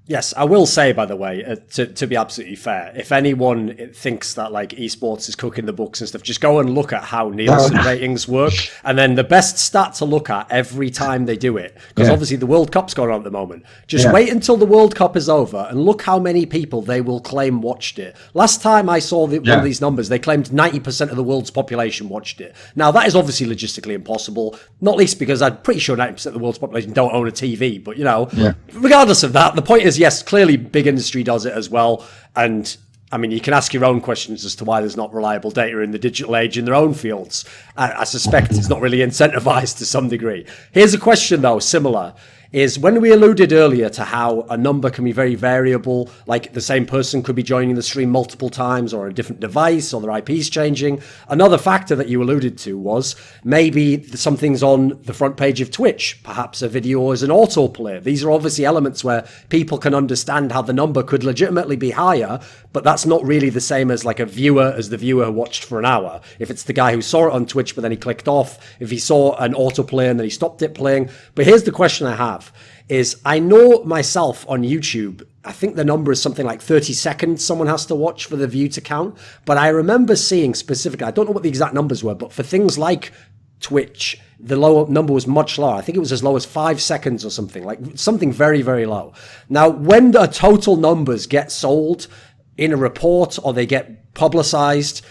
Yes, I will say, by the way, to be absolutely fair, if anyone thinks that like esports is cooking the books and stuff, just go and look at how Nielsen ratings work. And then the best stat to look at every time they do it, because obviously the World Cup's going on at the moment. Just wait until the World Cup is over and look how many people they will claim watched it. Last time I saw one of these numbers, they claimed 90% of the world's population watched it. Now, that is obviously logistically impossible, not least because I'm pretty sure 90% of the world's population don't own a TV. But, you know, regardless of that, the point is, yes, clearly big industry does it as well. And I mean, you can ask your own questions as to why there's not reliable data in the digital age in their own fields. I suspect it's not really incentivized to some degree. Here's a question, though, similar. Is when we alluded earlier to how a number can be very variable, like the same person could be joining the stream multiple times or a different device or their IP's changing. Another factor that you alluded to was maybe something's on the front page of Twitch. Perhaps a video is an autoplay. These are obviously elements where people can understand how the number could legitimately be higher, but that's not really the same as like a viewer as the viewer who watched for an hour. If it's the guy who saw it on Twitch, but then he clicked off, if he saw an autoplay and then he stopped it playing. But here's the question I have. Is I know myself on YouTube, I think the number is something like 30 seconds someone has to watch for the view to count. But I remember seeing specifically, I don't know what the exact numbers were, but for things like Twitch, the lower number was much lower. I think it was as low as 5 seconds or something, like something very, very low. Now, when the total numbers get sold in a report or they get publicized,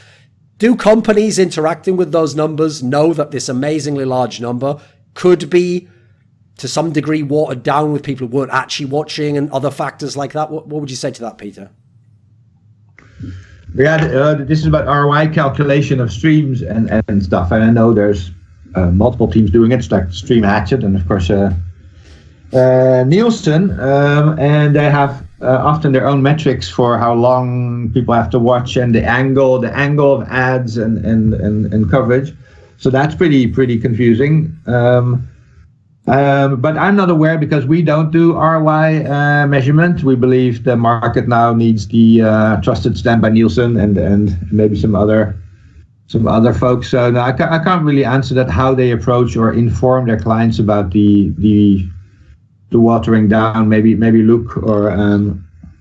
do companies interacting with those numbers know that this amazingly large number could be to some degree watered down with people who weren't actually watching and other factors like that? What would you say to that, Peter? Yeah, this is about ROI calculation of streams and stuff. And I know there's multiple teams doing it. It's like Stream Hatchet and, of course, Nielsen. And they have often their own metrics for how long people have to watch and the angle of ads and coverage. So that's pretty confusing. But I'm not aware because we don't do ROI measurement. We believe the market now needs the trusted stand by Nielsen and maybe some other folks. So no, I can't really answer that, how they approach or inform their clients about the watering down. Maybe Luke or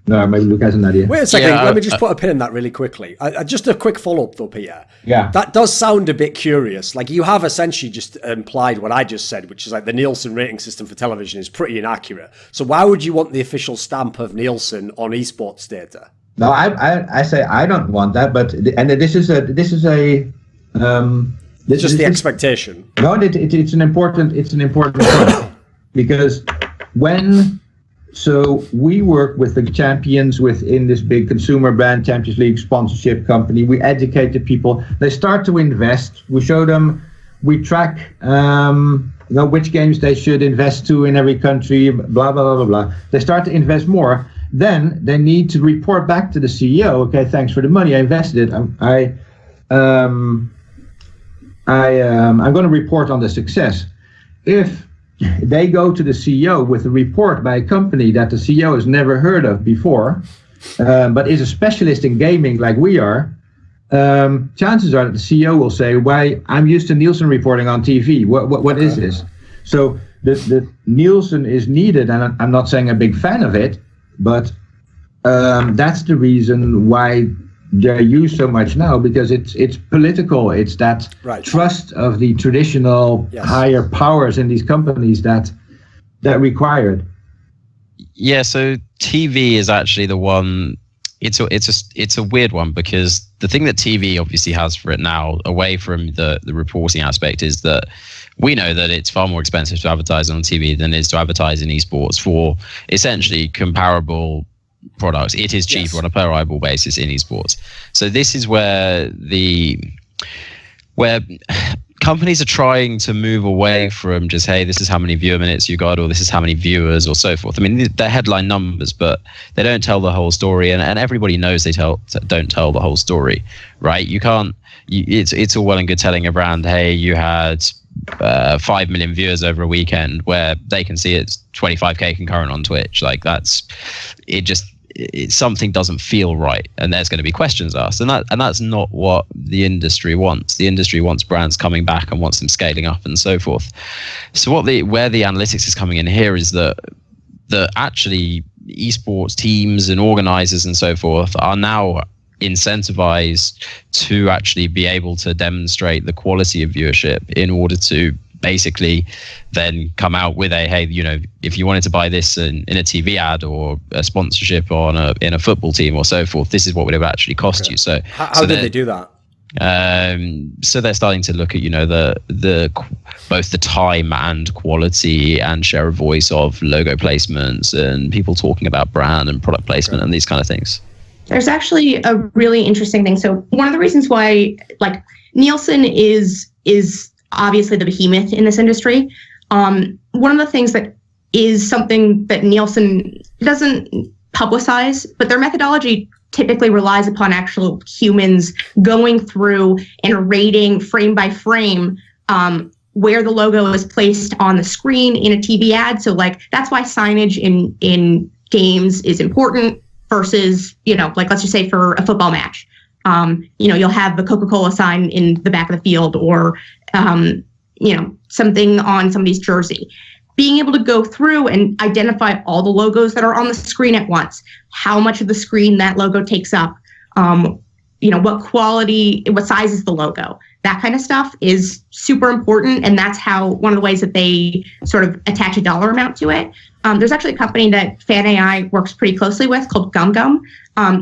no, maybe Luke has an idea. Wait a second. Let me just put a pin in that really quickly. Just a quick follow-up though, Peter. Yeah. That does sound a bit curious. Like you have essentially just implied what I just said, which is like the Nielsen rating system for television is pretty inaccurate. So why would you want the official stamp of Nielsen on esports data? No, I say I don't want that, but this is the expectation. No, it's an important point because so we work with the champions within this big consumer brand, Champions League sponsorship company. We educate the people. They start to invest. We show them. We track, which games they should invest to in every country. Blah blah blah blah blah. They start to invest more. Then they need to report back to the CEO. Okay, thanks for the money. I invested it. I'm going to report on the success. If they go to the CEO with a report by a company that the CEO has never heard of before, but is a specialist in gaming like we are, chances are that the CEO will say, "Why? I'm used to Nielsen reporting on TV. What is this?" So the Nielsen is needed, and I'm not saying a big fan of it, but that's the reason why they're used so much now because it's political. It's that trust of the traditional higher powers in these companies that required. Yeah, so TV is actually the one. It's a weird one because the thing that TV obviously has for it now, away from the reporting aspect, is that we know that it's far more expensive to advertise on TV than it is to advertise in esports for essentially comparable products. It is cheaper on a per eyeball basis in esports. So this is where companies are trying to move away from just, hey, this is how many viewer minutes you got, or this is how many viewers, or so forth. I mean, they're headline numbers, but they don't tell the whole story, and everybody knows they don't tell the whole story, right? You can't. It's all well and good telling a brand, hey, you had 5 million viewers over a weekend, where they can see it's 25k concurrent on Twitch. Like something doesn't feel right, and there's going to be questions asked, and that's not what the industry wants. The industry wants brands coming back and wants them scaling up and so forth. So where the analytics is coming in here is that actually esports teams and organizers and so forth are now incentivized to actually be able to demonstrate the quality of viewership in order to basically then come out with hey, if you wanted to buy this in a TV ad or a sponsorship in a football team or so forth, this is what would have actually cost you. So how did they do that? So they're starting to look at the both the time and quality and share of voice of logo placements and people talking about brand and product placement and these kind of things. There's actually a really interesting thing. So one of the reasons why Nielsen is obviously the behemoth in this industry. One of the things that is something that Nielsen doesn't publicize, but their methodology typically relies upon actual humans going through and rating frame by frame where the logo is placed on the screen in a TV ad. So that's why signage in games is important versus, let's just say for a football match. You'll have the Coca-Cola sign in the back of the field, or something on somebody's jersey. Being able to go through and identify all the logos that are on the screen at once, how much of the screen that logo takes up, what quality, what size is the logo, that kind of stuff is super important. And that's how one of the ways that they sort of attach a dollar amount to it. There's actually a company that FanAI works pretty closely with called GumGum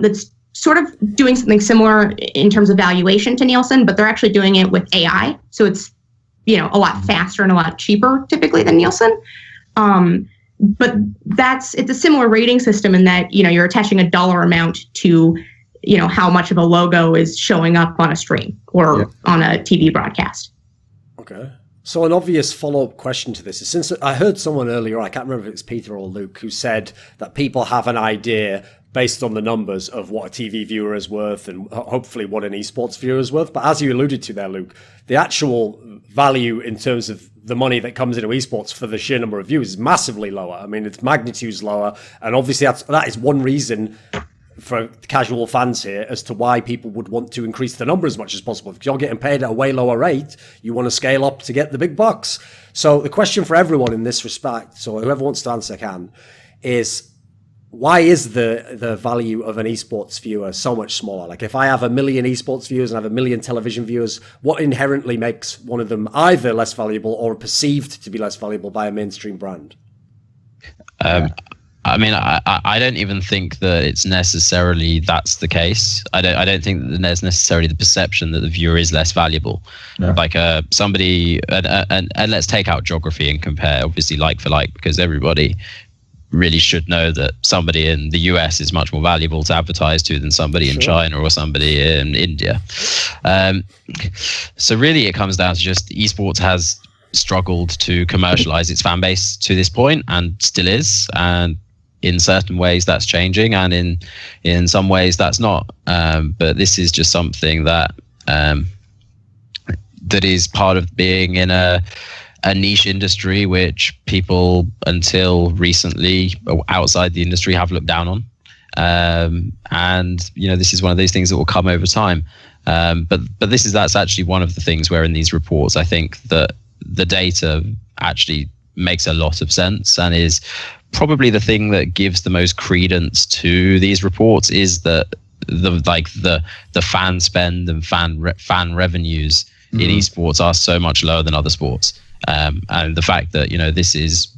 that's sort of doing something similar in terms of valuation to Nielsen, but they're actually doing it with AI. So it's, a lot faster and a lot cheaper typically than Nielsen. But it's a similar rating system in that, you're attaching a dollar amount to, how much of a logo is showing up on a stream or on a TV broadcast. Okay. So an obvious follow-up question to this is, since I heard someone earlier, I can't remember if it's Peter or Luke, who said that people have an idea based on the numbers of what a TV viewer is worth and hopefully what an esports viewer is worth. But as you alluded to there, Luke, the actual value in terms of the money that comes into esports for the sheer number of viewers is massively lower. I mean, its magnitude's lower. And obviously that is one reason for casual fans here as to why people would want to increase the number as much as possible. If you're getting paid at a way lower rate, you want to scale up to get the big bucks. So the question for everyone in this respect, so whoever wants to answer can, is why is the value of an esports viewer so much smaller? If I have 1 million esports viewers and I have 1 million television viewers, what inherently makes one of them either less valuable or perceived to be less valuable by a mainstream brand? I mean, I don't even think that it's necessarily that's the case. I don't think that there's necessarily the perception that the viewer is less valuable. Yeah. Somebody, and let's take out geography and compare, obviously like for like, because everybody really should know that somebody in the US is much more valuable to advertise to than somebody in China or somebody in India. So really it comes down to just esports has struggled to commercialize its fan base to this point and still is. And in certain ways that's changing and in some ways that's not. But this is just something that that is part of being in a niche industry which people until recently outside the industry have looked down on. And this is one of those things that will come over time. But that's actually one of the things where in these reports I think that the data actually makes a lot of sense and is probably the thing that gives the most credence to these reports, is that the fan spend and fan revenues in esports are so much lower than other sports, and the fact that this is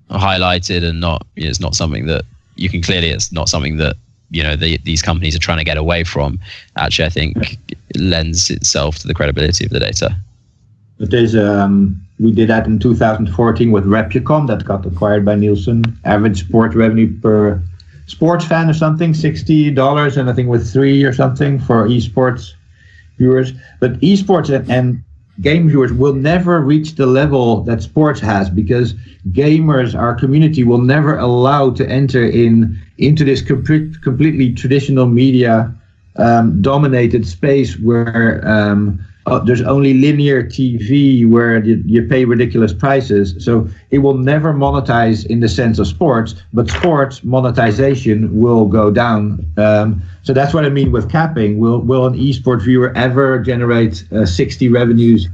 highlighted and not it's not something that you can clearly it's not something that these companies are trying to get away from, actually I think lends itself to the credibility of the data. But there's we did that in 2014 with Replicom that got acquired by Nielsen. Average sport revenue per sports fan or something, $60, and I think with 3 or something for esports viewers. But esports and game viewers will never reach the level that sports has, because gamers, our community, will never allow to enter into this completely traditional media dominated space where there's only linear TV where you pay ridiculous prices. So it will never monetize in the sense of sports, but sports monetization will go down. So that's what I mean with capping. Will an esport viewer ever generate $60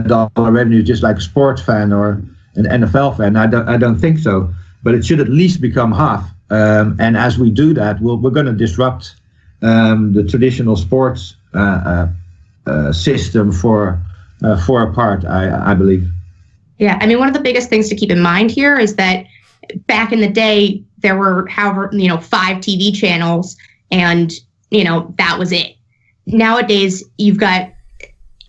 dollar revenues just like a sports fan or an NFL fan? I don't think so. But it should at least become half. And as we do that, we're going to disrupt the traditional sports system for a part, I believe. Yeah, I mean, one of the biggest things to keep in mind here is that back in the day, there were 5 TV channels, and that was it. Nowadays, you've got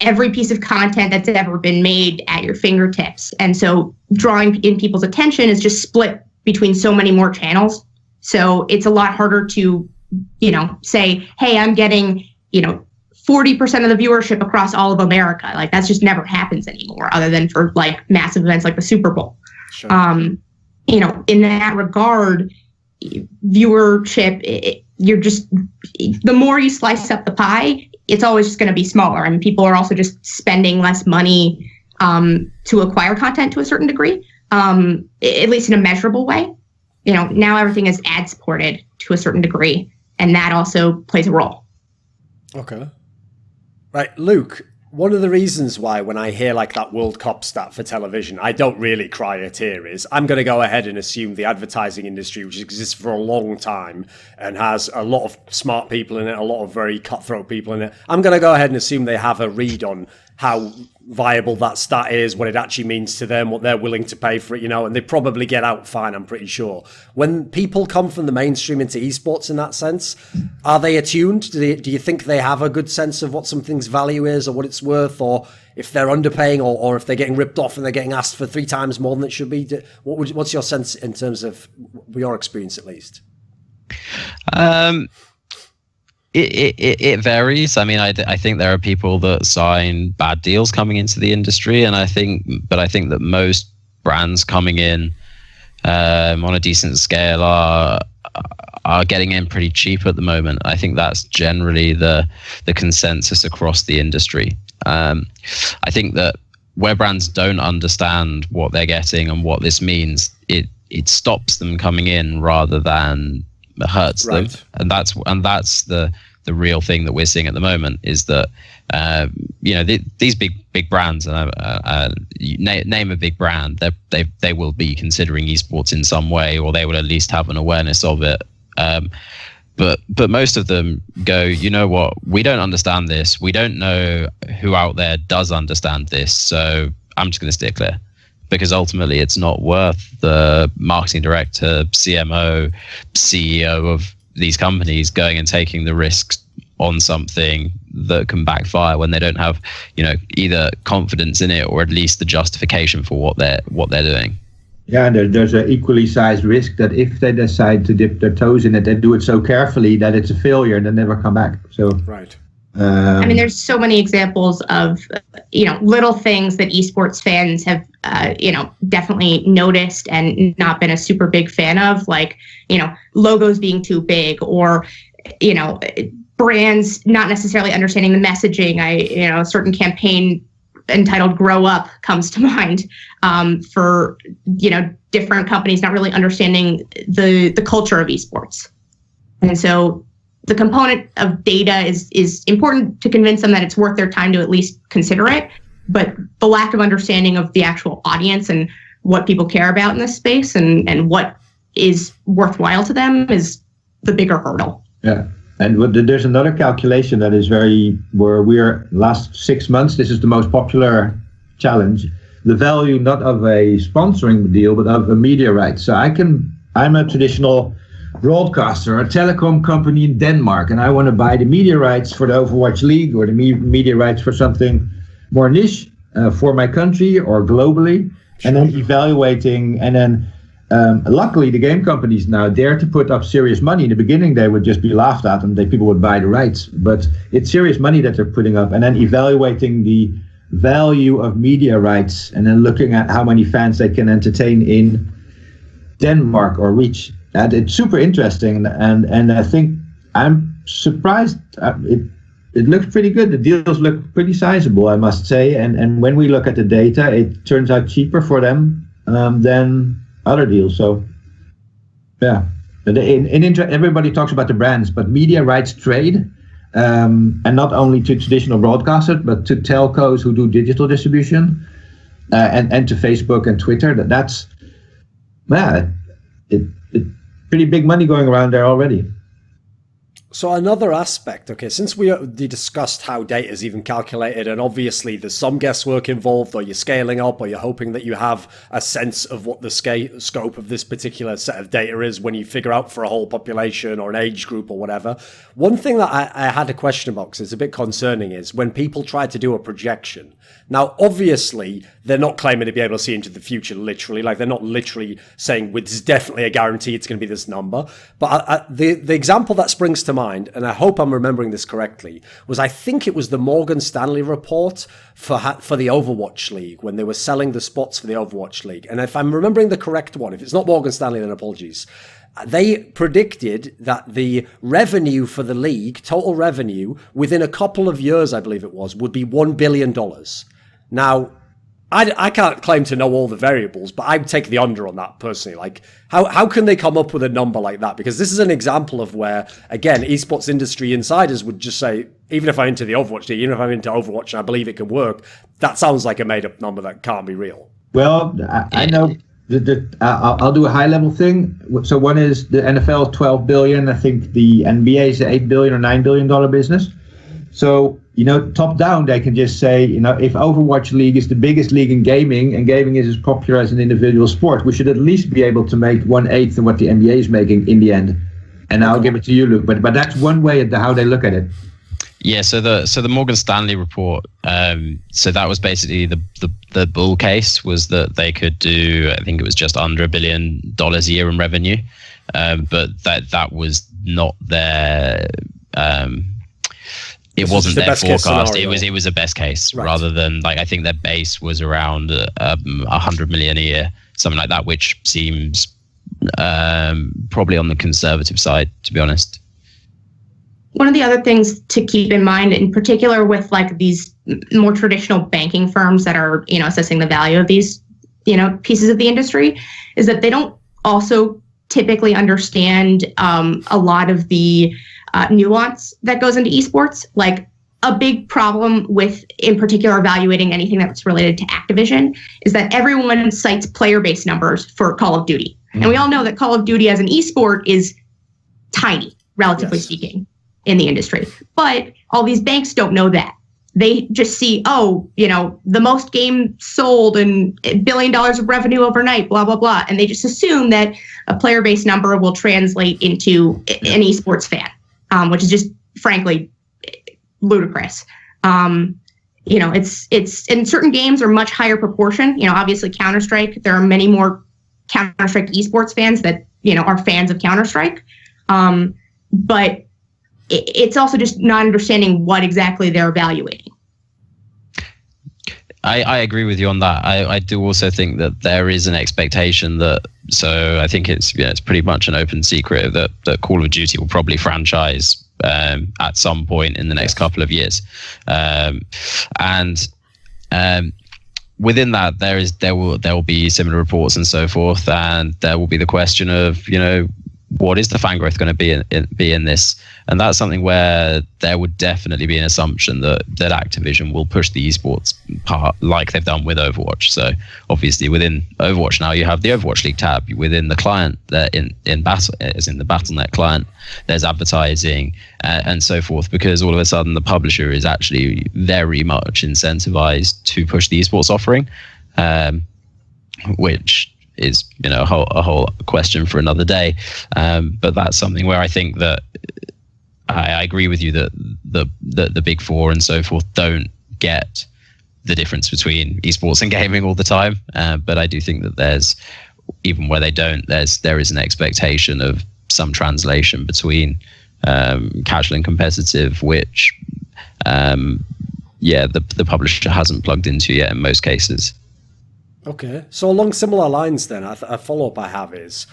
every piece of content that's ever been made at your fingertips, and so drawing in people's attention is just split between so many more channels. So it's a lot harder to say, hey, I'm getting 40% of the viewership across all of America. Like, that's just never happens anymore, other than for like massive events like the Super Bowl. Sure. In that regard, viewership, the more you slice up the pie, it's always just going to be smaller. I mean, people are also just spending less money to acquire content to a certain degree, at least in a measurable way. Now everything is ad supported to a certain degree, and that also plays a role. Okay. Right, Luke, one of the reasons why when I hear like that World Cup stat for television, I don't really cry a tear is I'm going to go ahead and assume the advertising industry, which exists for a long time and has a lot of smart people in it, a lot of very cutthroat people in it, I'm going to go ahead and assume they have a read on how viable that stat is, what it actually means to them, what they're willing to pay for it, and they probably get out fine, I'm pretty sure. When people come from the mainstream into esports in that sense, are they attuned? Do you think they have a good sense of what something's value is or what it's worth, or if they're underpaying or if they're getting ripped off and they're getting asked for 3 times more than it should be? What's your sense in terms of your experience at least? It varies. I mean, I think there are people that sign bad deals coming into the industry, and I think that most brands coming in on a decent scale are getting in pretty cheap at the moment. I think that's generally the consensus across the industry. I think that where brands don't understand what they're getting and what this means, it stops them coming in rather than hurts them, and that's the real thing that we're seeing at the moment is that these big brands, name a big brand, they will be considering esports in some way, or they will at least have an awareness of it. But most of them go, what, we don't understand this. We don't know who out there does understand this, so I'm just going to steer clear. Because ultimately it's not worth the marketing director, CMO, CEO of these companies going and taking the risks on something that can backfire when they don't have, either confidence in it or at least the justification for what they're doing. Yeah, and there's an equally sized risk that if they decide to dip their toes in it, they do it so carefully that it's a failure and they never come back. So right. I mean, there's so many examples of, little things that esports fans have, definitely noticed and not been a super big fan of, like, logos being too big, or, brands not necessarily understanding the messaging. A certain campaign entitled "Grow Up" comes to mind for, different companies not really understanding the culture of esports. And so the component of data is important to convince them that it's worth their time to at least consider it. But the lack of understanding of the actual audience and what people care about in this space and what is worthwhile to them is the bigger hurdle. Yeah. there's another calculation that is where we're last 6 months, this is the most popular challenge, the value not of a sponsoring deal, but of a media rights. So I'm a traditional broadcaster, a telecom company in Denmark, and I want to buy the media rights for the Overwatch League or the media rights for something more niche for my country or globally, and then evaluating, and then luckily the game companies now dare to put up serious money. In the beginning they would just be laughed at and people would buy the rights, but it's serious money that they're putting up, and then evaluating the value of media rights and then looking at how many fans they can entertain in Denmark or reach. And it's super interesting, and I think I'm surprised. It looks pretty good. The deals look pretty sizable, I must say. And when we look at the data, it turns out cheaper for them than other deals. So, yeah. Everybody talks about the brands, but media rights trade, and not only to traditional broadcasters, but to telcos who do digital distribution, and to Facebook and Twitter. That's pretty big money going around there already. So another aspect, okay, since we discussed how data is even calculated, and obviously there's some guesswork involved, or you're scaling up, or you're hoping that you have a sense of what the scope of this particular set of data is when you figure out for a whole population or an age group or whatever. One thing that I had a question about, because it's a bit concerning, is when people try to do a projection. Now, obviously, they're not claiming to be able to see into the future, literally. Like, they're not literally saying, well, this is definitely a guarantee it's going to be this number. But the example that springs to mind, and I hope I'm remembering this correctly, was I think it was the Morgan Stanley report for the Overwatch League, when they were selling the spots for the Overwatch League. And if I'm remembering the correct one, if it's not Morgan Stanley, then apologies. They predicted that the revenue for the league, total revenue, within a couple of years, I believe it was, would be $1 billion. Now, I can't claim to know all the variables, but I'd take the under on that personally. Like, how can they come up with a number like that? Because this is an example of where, again, esports industry insiders would just say, even if I'm into the Overwatch League, even if I'm into Overwatch and I believe it can work, that sounds like a made-up number that can't be real. Well, I know. I'll do a high-level thing. So one is the NFL, $12 billion. I think the NBA is an $8 billion or $9 billion business. So, top down, they can just say, if Overwatch League is the biggest league in gaming, and gaming is as popular as an individual sport, we should at least be able to make 1/8 of what the NBA is making in the end. And I'll give it to you, Luke. But that's one way at how they look at it. Yeah, so the Morgan Stanley report, so that was basically the bull case, was that they could do, I think it was just under $1 billion a year in revenue, but that was not their, it wasn't their forecast. It was a best case, right, rather than, like, I think their base was around 100 million a year, something like that, which seems probably on the conservative side, to be honest. One of the other things to keep in mind, in particular with like these more traditional banking firms that are, assessing the value of these, pieces of the industry, is that they don't also typically understand a lot of the nuance that goes into esports. Like, a big problem with, in particular, evaluating anything that's related to Activision is that everyone cites player-based numbers for Call of Duty. Mm-hmm. And we all know that Call of Duty as an esport is tiny, relatively speaking, in the industry. But all these banks don't know that. They just see, the most games sold and $1 billion of revenue overnight, blah, blah, blah. And they just assume that a player-based number will translate into an esports fan, which is just, frankly, ludicrous. It's in certain games are much higher proportion. Obviously Counter-Strike, there are many more Counter-Strike esports fans that, are fans of Counter-Strike. But it's also just not understanding what exactly they're evaluating. I agree with you on that. I do also think that there is an expectation that, so I think it's pretty much an open secret that Call of Duty will probably franchise at some point in the next couple of years. And within that, there will be similar reports and so forth, and there will be the question of, what is the fan growth going to be in this? And that's something where there would definitely be an assumption that Activision will push the esports part like they've done with Overwatch. So obviously within Overwatch now you have the Overwatch League tab. Within the client, in Battle, as in the Battle.net client, there's advertising and so forth, because all of a sudden the publisher is actually very much incentivized to push the esports offering, which is a whole question for another day, but that's something where I think that I agree with you that the big four and so forth don't get the difference between esports and gaming all the time, but I do think that there's, even where they don't, there is an expectation of some translation between casual and competitive, which the publisher hasn't plugged into yet in most cases. Okay, so along similar lines then, a follow-up I have is,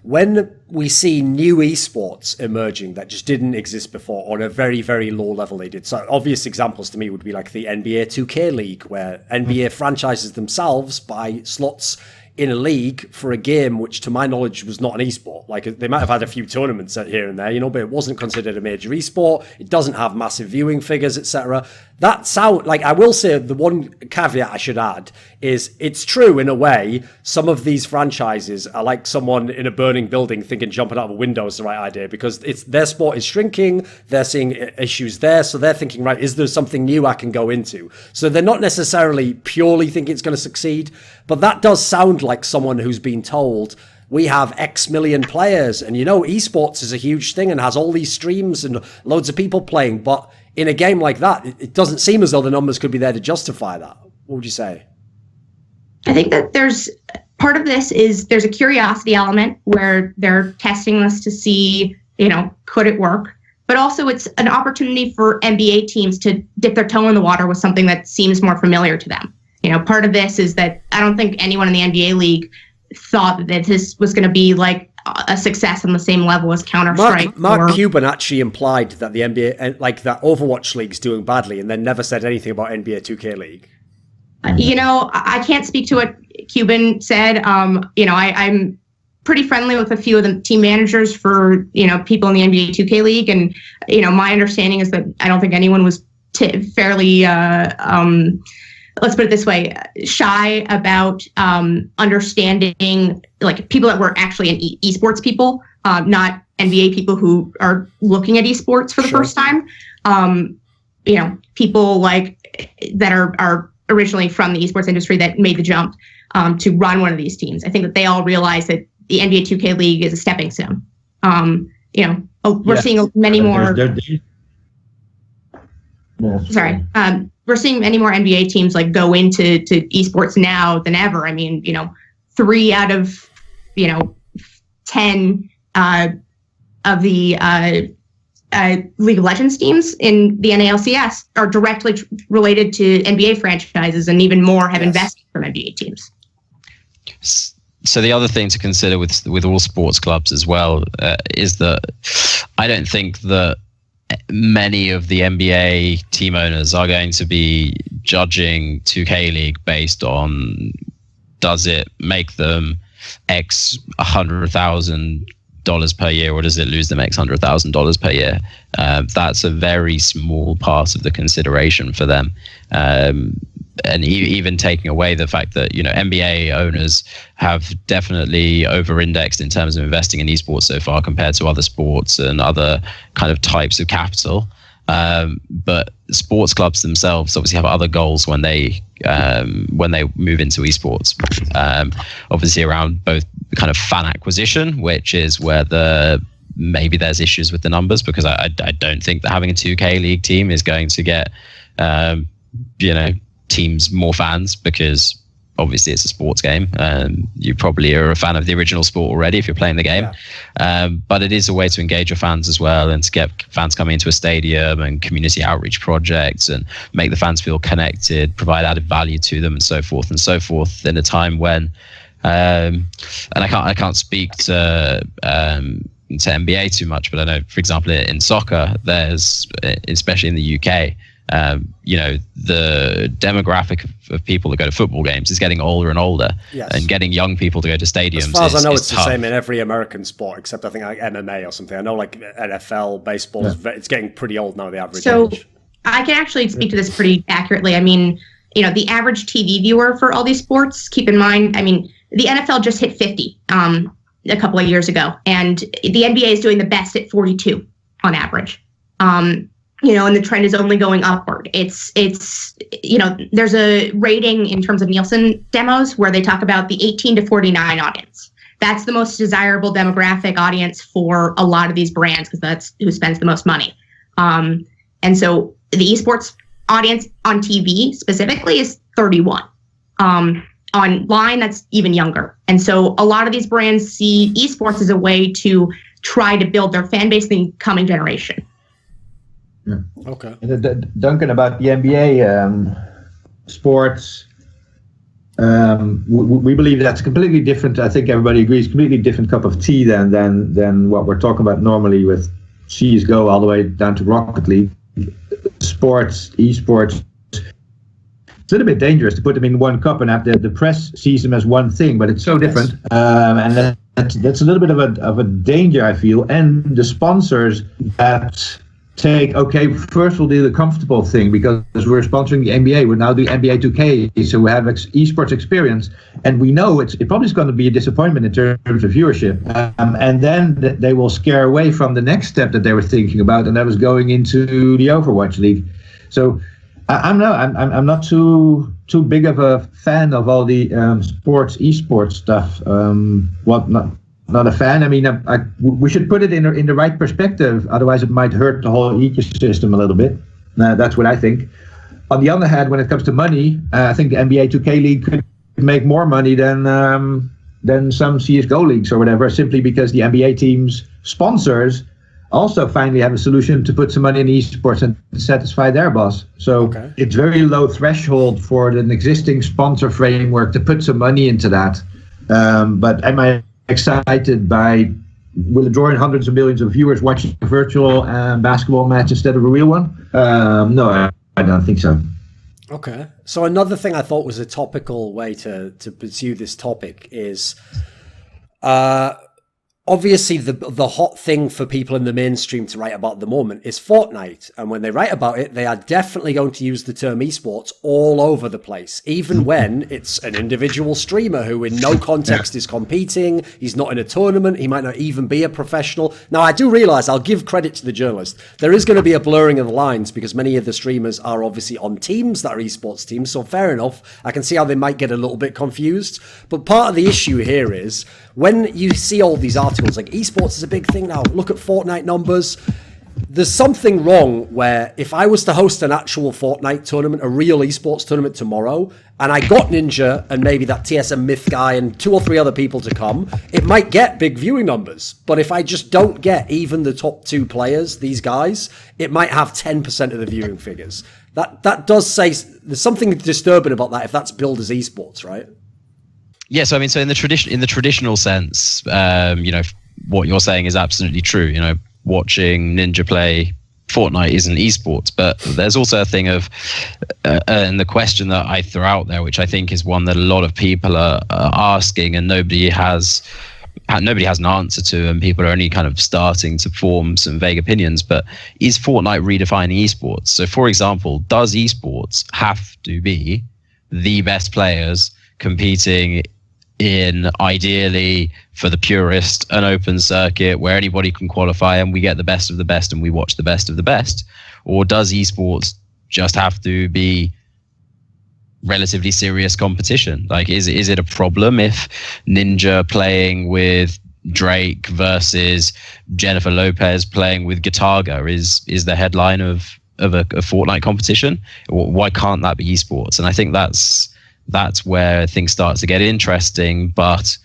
when we see new esports emerging that just didn't exist before on a very, very low level they did. So obvious examples to me would be like the NBA 2K League, where NBA franchises themselves buy slots in a league for a game which, to my knowledge, was not an esport. Like, they might have had a few tournaments here and there, but it wasn't considered a major esport. It doesn't have massive viewing figures, etc. That sound, like, I will say the one caveat I should add is, it's true in a way. Some of these franchises are like someone in a burning building thinking jumping out of a window is the right idea, because their sport is shrinking. They're seeing issues there, so they're thinking, right, is there something new I can go into? So they're not necessarily purely thinking it's going to succeed, but that does sound like someone who's been told, we have X million players, and esports is a huge thing and has all these streams and loads of people playing, but in a game like that, it doesn't seem as though the numbers could be there to justify that. What would you say? I think that there's part of this is there's a curiosity element where they're testing this to see, could it work? But also it's an opportunity for NBA teams to dip their toe in the water with something that seems more familiar to them. Part of this is that I don't think anyone in the NBA league thought that this was going to be like a success on the same level as Counter-Strike. Mark Cuban actually implied that the NBA, like that Overwatch League's doing badly, and then never said anything about NBA 2K League. I can't speak to what Cuban said. I'm pretty friendly with a few of the team managers for, people in the NBA 2K League. And, my understanding is that I don't think anyone was fairly, let's put it this way, shy about understanding, like, people that were actually esports people, not NBA people who are looking at esports for the first time. People like that are originally from the esports industry that made the jump to run one of these teams. I think that they all realize that the NBA 2K League is a stepping stone. We're seeing many more. We're seeing many more NBA teams like go into esports now than ever. I mean, 3 out of 10 of the League of Legends teams in the NALCS are directly related to NBA franchises, and even more have invested from NBA teams. So the other thing to consider with all sports clubs as well is that I don't think that many of the NBA team owners are going to be judging 2K League based on, does it make them X $100,000 per year, or does it lose them X $100,000 per year? That's a very small part of the consideration for them. And even taking away the fact that, NBA owners have definitely over-indexed in terms of investing in esports so far compared to other sports and other kind of types of capital. But sports clubs themselves obviously have other goals when they move into esports. Obviously around both kind of fan acquisition, which is where maybe there's issues with the numbers, because I don't think that having a 2K League team is going to get teams more fans, because obviously it's a sports game and you probably are a fan of the original sport already if you're playing the game. But it is a way to engage your fans as well, and to get fans coming into a stadium, and community outreach projects, and make the fans feel connected, provide added value to them, and so forth in a time when and I can't speak to NBA too much, but I know, for example, in soccer, there's, especially in the UK, the demographic of people that go to football games is getting older and older, and getting young people to go to stadiums. As far as I know, it's tough. the same in every American sport, except I think like MMA or something. I know like NFL, baseball, it's getting pretty old now, the average age. I can actually speak to this pretty accurately. I mean, the average TV viewer for all these sports, keep in mind, I mean, the NFL just hit 50 a couple of years ago, and the NBA is doing the best at 42 on average. And the trend is only going upward. It's there's a rating in terms of Nielsen demos where they talk about the 18 to 49 audience. That's the most desirable demographic audience for a lot of these brands because that's who spends the most money. And so the esports audience on TV specifically is 31. Online, that's even younger. And so a lot of these brands see esports as a way to try to build their fan base in the coming generation. Yeah. Okay. Duncan, about the NBA sports, we believe that's completely different. I think everybody agrees, completely different cup of tea than what we're talking about normally with CSGO all the way down to Rocket League. Sports, esports, it's a little bit dangerous to put them in one cup and have the press sees them as one thing, but it's so different. And that's a little bit of a danger, I feel. And the sponsors that take, okay, first we'll do the comfortable thing because we're sponsoring the NBA. We're now doing NBA 2K, so we have esports experience, and we know it probably is going to be a disappointment in terms of viewership. And then they will scare away from the next step that they were thinking about, and that was going into the Overwatch League. So I'm not too big of a fan of all the esports stuff. Not a fan. I mean, we should put it in the right perspective. Otherwise, it might hurt the whole ecosystem a little bit. That's what I think. On the other hand, when it comes to money, I think the NBA 2K League could make more money than some CSGO leagues or whatever, simply because the NBA teams' sponsors also finally have a solution to put some money in esports and satisfy their boss. So It's very low threshold for an existing sponsor framework to put some money into that. But am I excited by will it draw in hundreds of millions of viewers watching a virtual basketball match instead of a real one? No, I don't think so. Okay. So another thing I thought was a topical way to pursue this topic is obviously the hot thing for people in the mainstream to write about at the moment is Fortnite. And when they write about it, they are definitely going to use the term esports all over the place, even when it's an individual streamer who in no context is competing. He's not in a tournament. He might not even be a professional. Now, I do realize, I'll give credit to the journalist. There is going to be a blurring of the lines because many of the streamers are obviously on teams that are esports teams. So fair enough. I can see how they might get a little bit confused. But part of the issue here is when you see all these articles like esports is a big thing now, look at Fortnite numbers. There's something wrong where if I was to host an actual Fortnite tournament, a real esports tournament tomorrow, and I got Ninja and maybe that TSM Myth guy and 2 or 3 other people to come, it might get big viewing numbers. But if I just don't get even the top 2 players, these guys, it might have 10% of the viewing figures. That does say there's something disturbing about that if that's billed as esports, right? Yeah, so I mean, so in the traditional sense, what you're saying is absolutely true. Watching Ninja play Fortnite isn't esports, but there's also a thing of, and the question that I throw out there, which I think is one that a lot of people are asking, and nobody has an answer to, and people are only kind of starting to form some vague opinions. But is Fortnite redefining esports? So, for example, does esports have to be the best players competing in, ideally for the purist, an open circuit where anybody can qualify and we get the best of the best and we watch the best of the best? Or does esports just have to be relatively serious competition? Like, is it a problem if Ninja playing with Drake versus Jennifer Lopez playing with Guitarga is the headline of a Fortnite competition? Why can't that be esports? And I think that's where things start to get interesting. But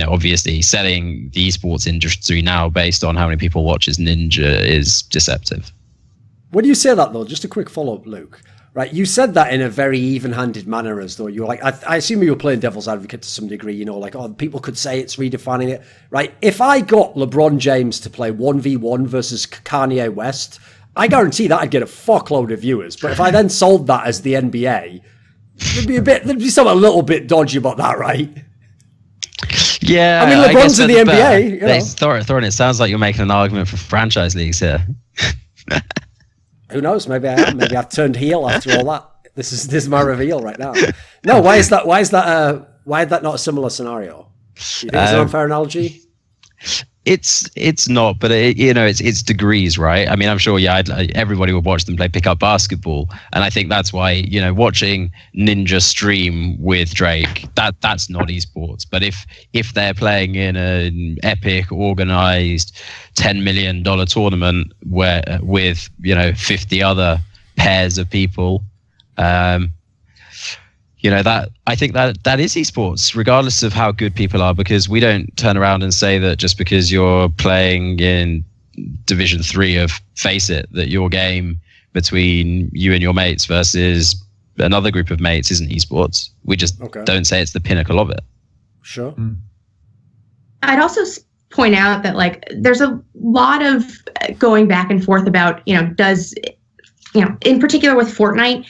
obviously selling the esports industry now based on how many people watches Ninja is deceptive. When you say that though, just a quick follow-up, Luke, right? You said that in a very even-handed manner, as though you were like, I assume you were playing devil's advocate to some degree, people could say it's redefining it, right? If I got LeBron James to play 1v1 versus Kanye West, I guarantee that I'd get a fuckload of viewers. But if I then sold that as the NBA, there'd be something a little bit dodgy about that, right? Yeah, I mean, LeBron's in the NBA. You know. Thorin, it sounds like you're making an argument for franchise leagues here. Who knows? Maybe I am. Maybe I've turned heel after all that. This is my reveal right now. No, why is that not a similar scenario? Do you think it's an unfair analogy? It's not, but it's degrees, right? I mean, I'm sure, everybody would watch them play pickup basketball, and I think that's why, watching Ninja stream with Drake, that's not esports. But if they're playing in an epic, organized $10 million tournament with 50 other pairs of people, that I think that is esports, regardless of how good people are, because we don't turn around and say that just because you're playing in Division 3 of Face It, that your game between you and your mates versus another group of mates isn't esports. We just don't say it's the pinnacle of it. Sure. I'd also point out that there's a lot of going back and forth about, in particular with Fortnite,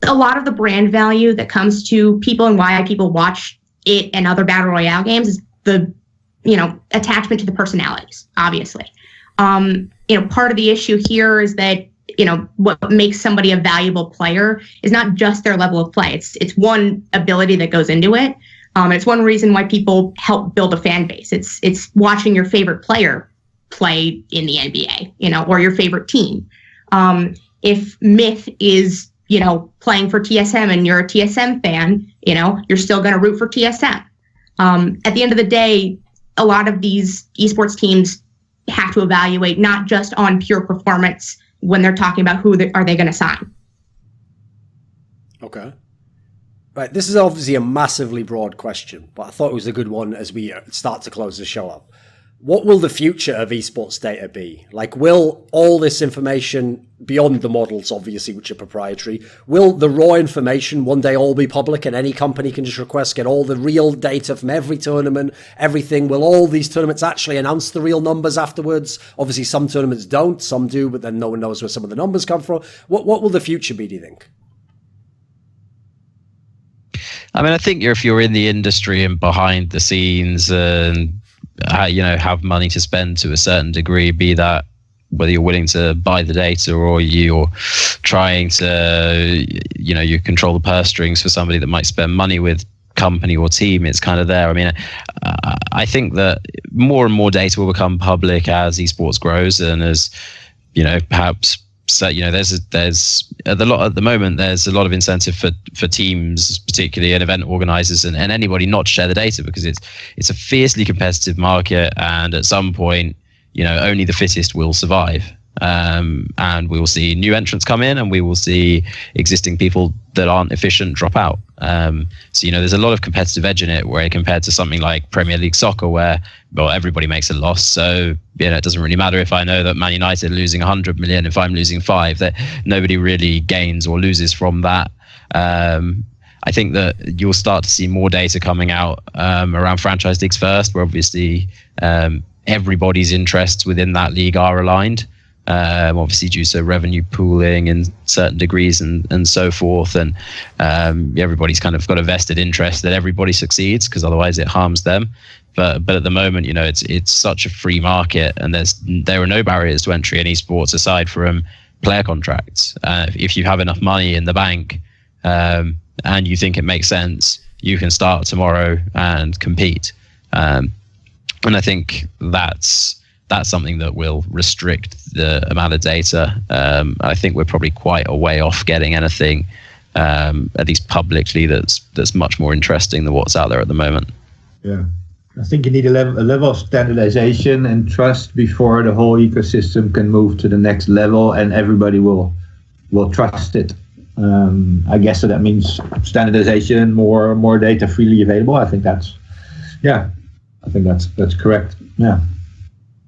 a lot of the brand value that comes to people and why people watch it and other battle royale games is the, attachment to the personalities, obviously. Part of the issue here is that, what makes somebody a valuable player is not just their level of play. It's one ability that goes into it. It's one reason why people help build a fan base. It's watching your favorite player play in the NBA, or your favorite team. If Myth is playing for TSM and you're a TSM fan, you're still going to root for TSM. At the end of the day, a lot of these esports teams have to evaluate not just on pure performance when they're talking about who are they going to sign. Okay. Right. This is obviously a massively broad question, but I thought it was a good one as we start to close the show up. What will the future of esports data be? Will all this information, beyond the models, obviously, which are proprietary, will the raw information one day all be public and any company can just get all the real data from every tournament, everything? Will all these tournaments actually announce the real numbers afterwards? Obviously, some tournaments don't, some do, but then no one knows where some of the numbers come from. What will the future be, do you think? I mean, I think if you're in the industry and behind the scenes and have money to spend to a certain degree, be that whether you're willing to buy the data or you're trying to, you control the purse strings for somebody that might spend money with company or team, it's kind of there. I mean, I think that more and more data will become public as esports grows, and as, perhaps, there's at the moment, there's a lot of incentive for teams, particularly and event organizers and anybody, not to share the data, because it's a fiercely competitive market, and at some point, only the fittest will survive. And we will see new entrants come in, and we will see existing people that aren't efficient drop out. So there's a lot of competitive edge in it, where compared to something like Premier League soccer, where everybody makes a loss. So it doesn't really matter if I know that Man United are losing 100 million, if I'm losing 5, that nobody really gains or loses from that. I think that you'll start to see more data coming out around franchise leagues first, where obviously everybody's interests within that league are aligned. Obviously due to revenue pooling in certain degrees and so forth, and everybody's kind of got a vested interest that everybody succeeds, because otherwise it harms them. But at the moment, it's such a free market, and there are no barriers to entry in esports aside from player contracts. If you have enough money in the bank and you think it makes sense, you can start tomorrow and compete. And I think that's something that will restrict the amount of data. I think we're probably quite a way off getting anything, at least publicly, that's much more interesting than what's out there at the moment. Yeah, I think you need a level of standardization and trust before the whole ecosystem can move to the next level, and everybody will trust it. I guess so that means standardization, more data freely available. I think that's correct. Yeah.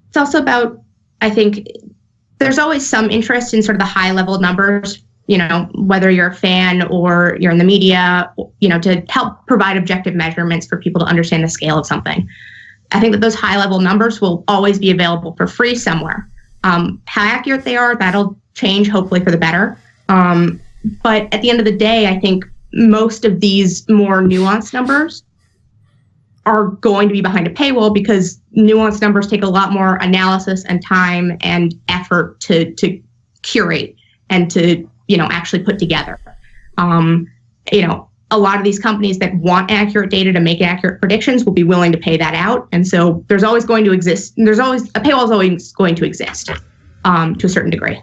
It's also about, I think, there's always some interest in sort of the high level numbers, whether you're a fan or you're in the media, to help provide objective measurements for people to understand the scale of something. I think that those high level numbers will always be available for free somewhere. How accurate they are, that'll change hopefully for the better. But at the end of the day, I think most of these more nuanced numbers are going to be behind a paywall because nuanced numbers take a lot more analysis and time and effort to curate and to, actually put together. A lot of these companies that want accurate data to make accurate predictions will be willing to pay that out. And so there's always going to exist. A paywall is always going to exist to a certain degree.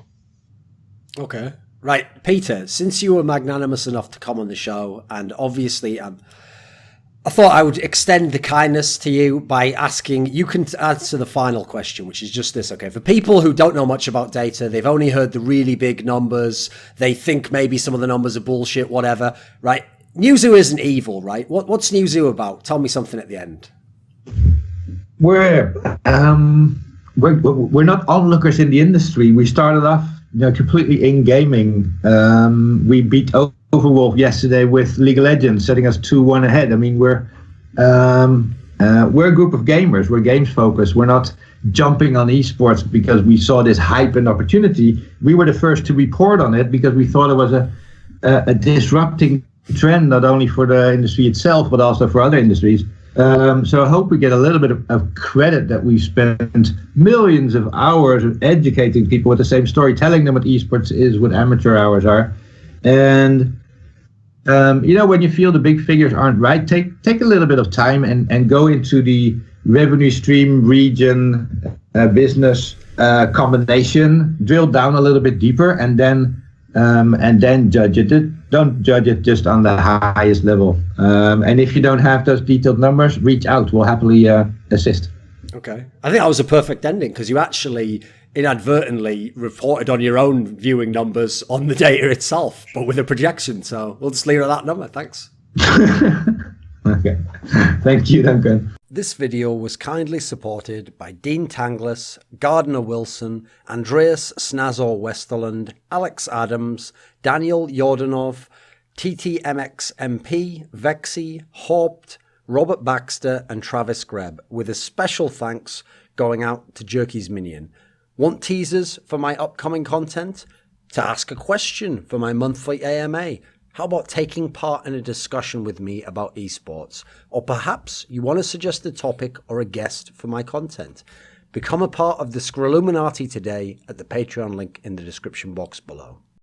Okay. Right. Peter, since you were magnanimous enough to come on the show, and obviously I thought I would extend the kindness to you by asking, you can answer the final question, which is just this, okay? For people who don't know much about data, they've only heard the really big numbers, they think maybe some of the numbers are bullshit, whatever, right? Newzoo isn't evil, right? What's Newzoo about? Tell me something at the end. We're not onlookers in the industry. We started off completely in gaming. We beat Overwolf yesterday with League of Legends, setting us 2-1 ahead. I mean, we're a group of gamers. We're games focused. We're not jumping on esports because we saw this hype and opportunity. We were the first to report on it because we thought it was a disrupting trend, not only for the industry itself, but also for other industries. So I hope we get a little bit of credit that we've spent millions of hours of educating people with the same story, telling them what esports is, what amateur hours are. And, when you feel the big figures aren't right, take a little bit of time and go into the revenue stream, region, business combination, drill down a little bit deeper, and then judge it. Don't judge it just on the highest level. And if you don't have those detailed numbers, reach out. We'll happily assist. Okay. I think that was a perfect ending because you actually inadvertently reported on your own viewing numbers on the data itself, but with a projection. So we'll just leave it at that number. Thanks. Okay. Thank you, Duncan. This video was kindly supported by Dean Tanglis, Gardner Wilson, Andreas Snazore Westerlund, Alex Adams, Daniel Yordanov, TTMXMP, VeXii, HawpT, Robert Baxter, and Travis Greb, with a special thanks going out to Jerky's Minion. Want teasers for my upcoming content? To ask a question for my monthly AMA? How about taking part in a discussion with me about esports? Or perhaps you want to suggest a topic or a guest for my content? Become a part of the Scrilluminati today at the Patreon link in the description box below.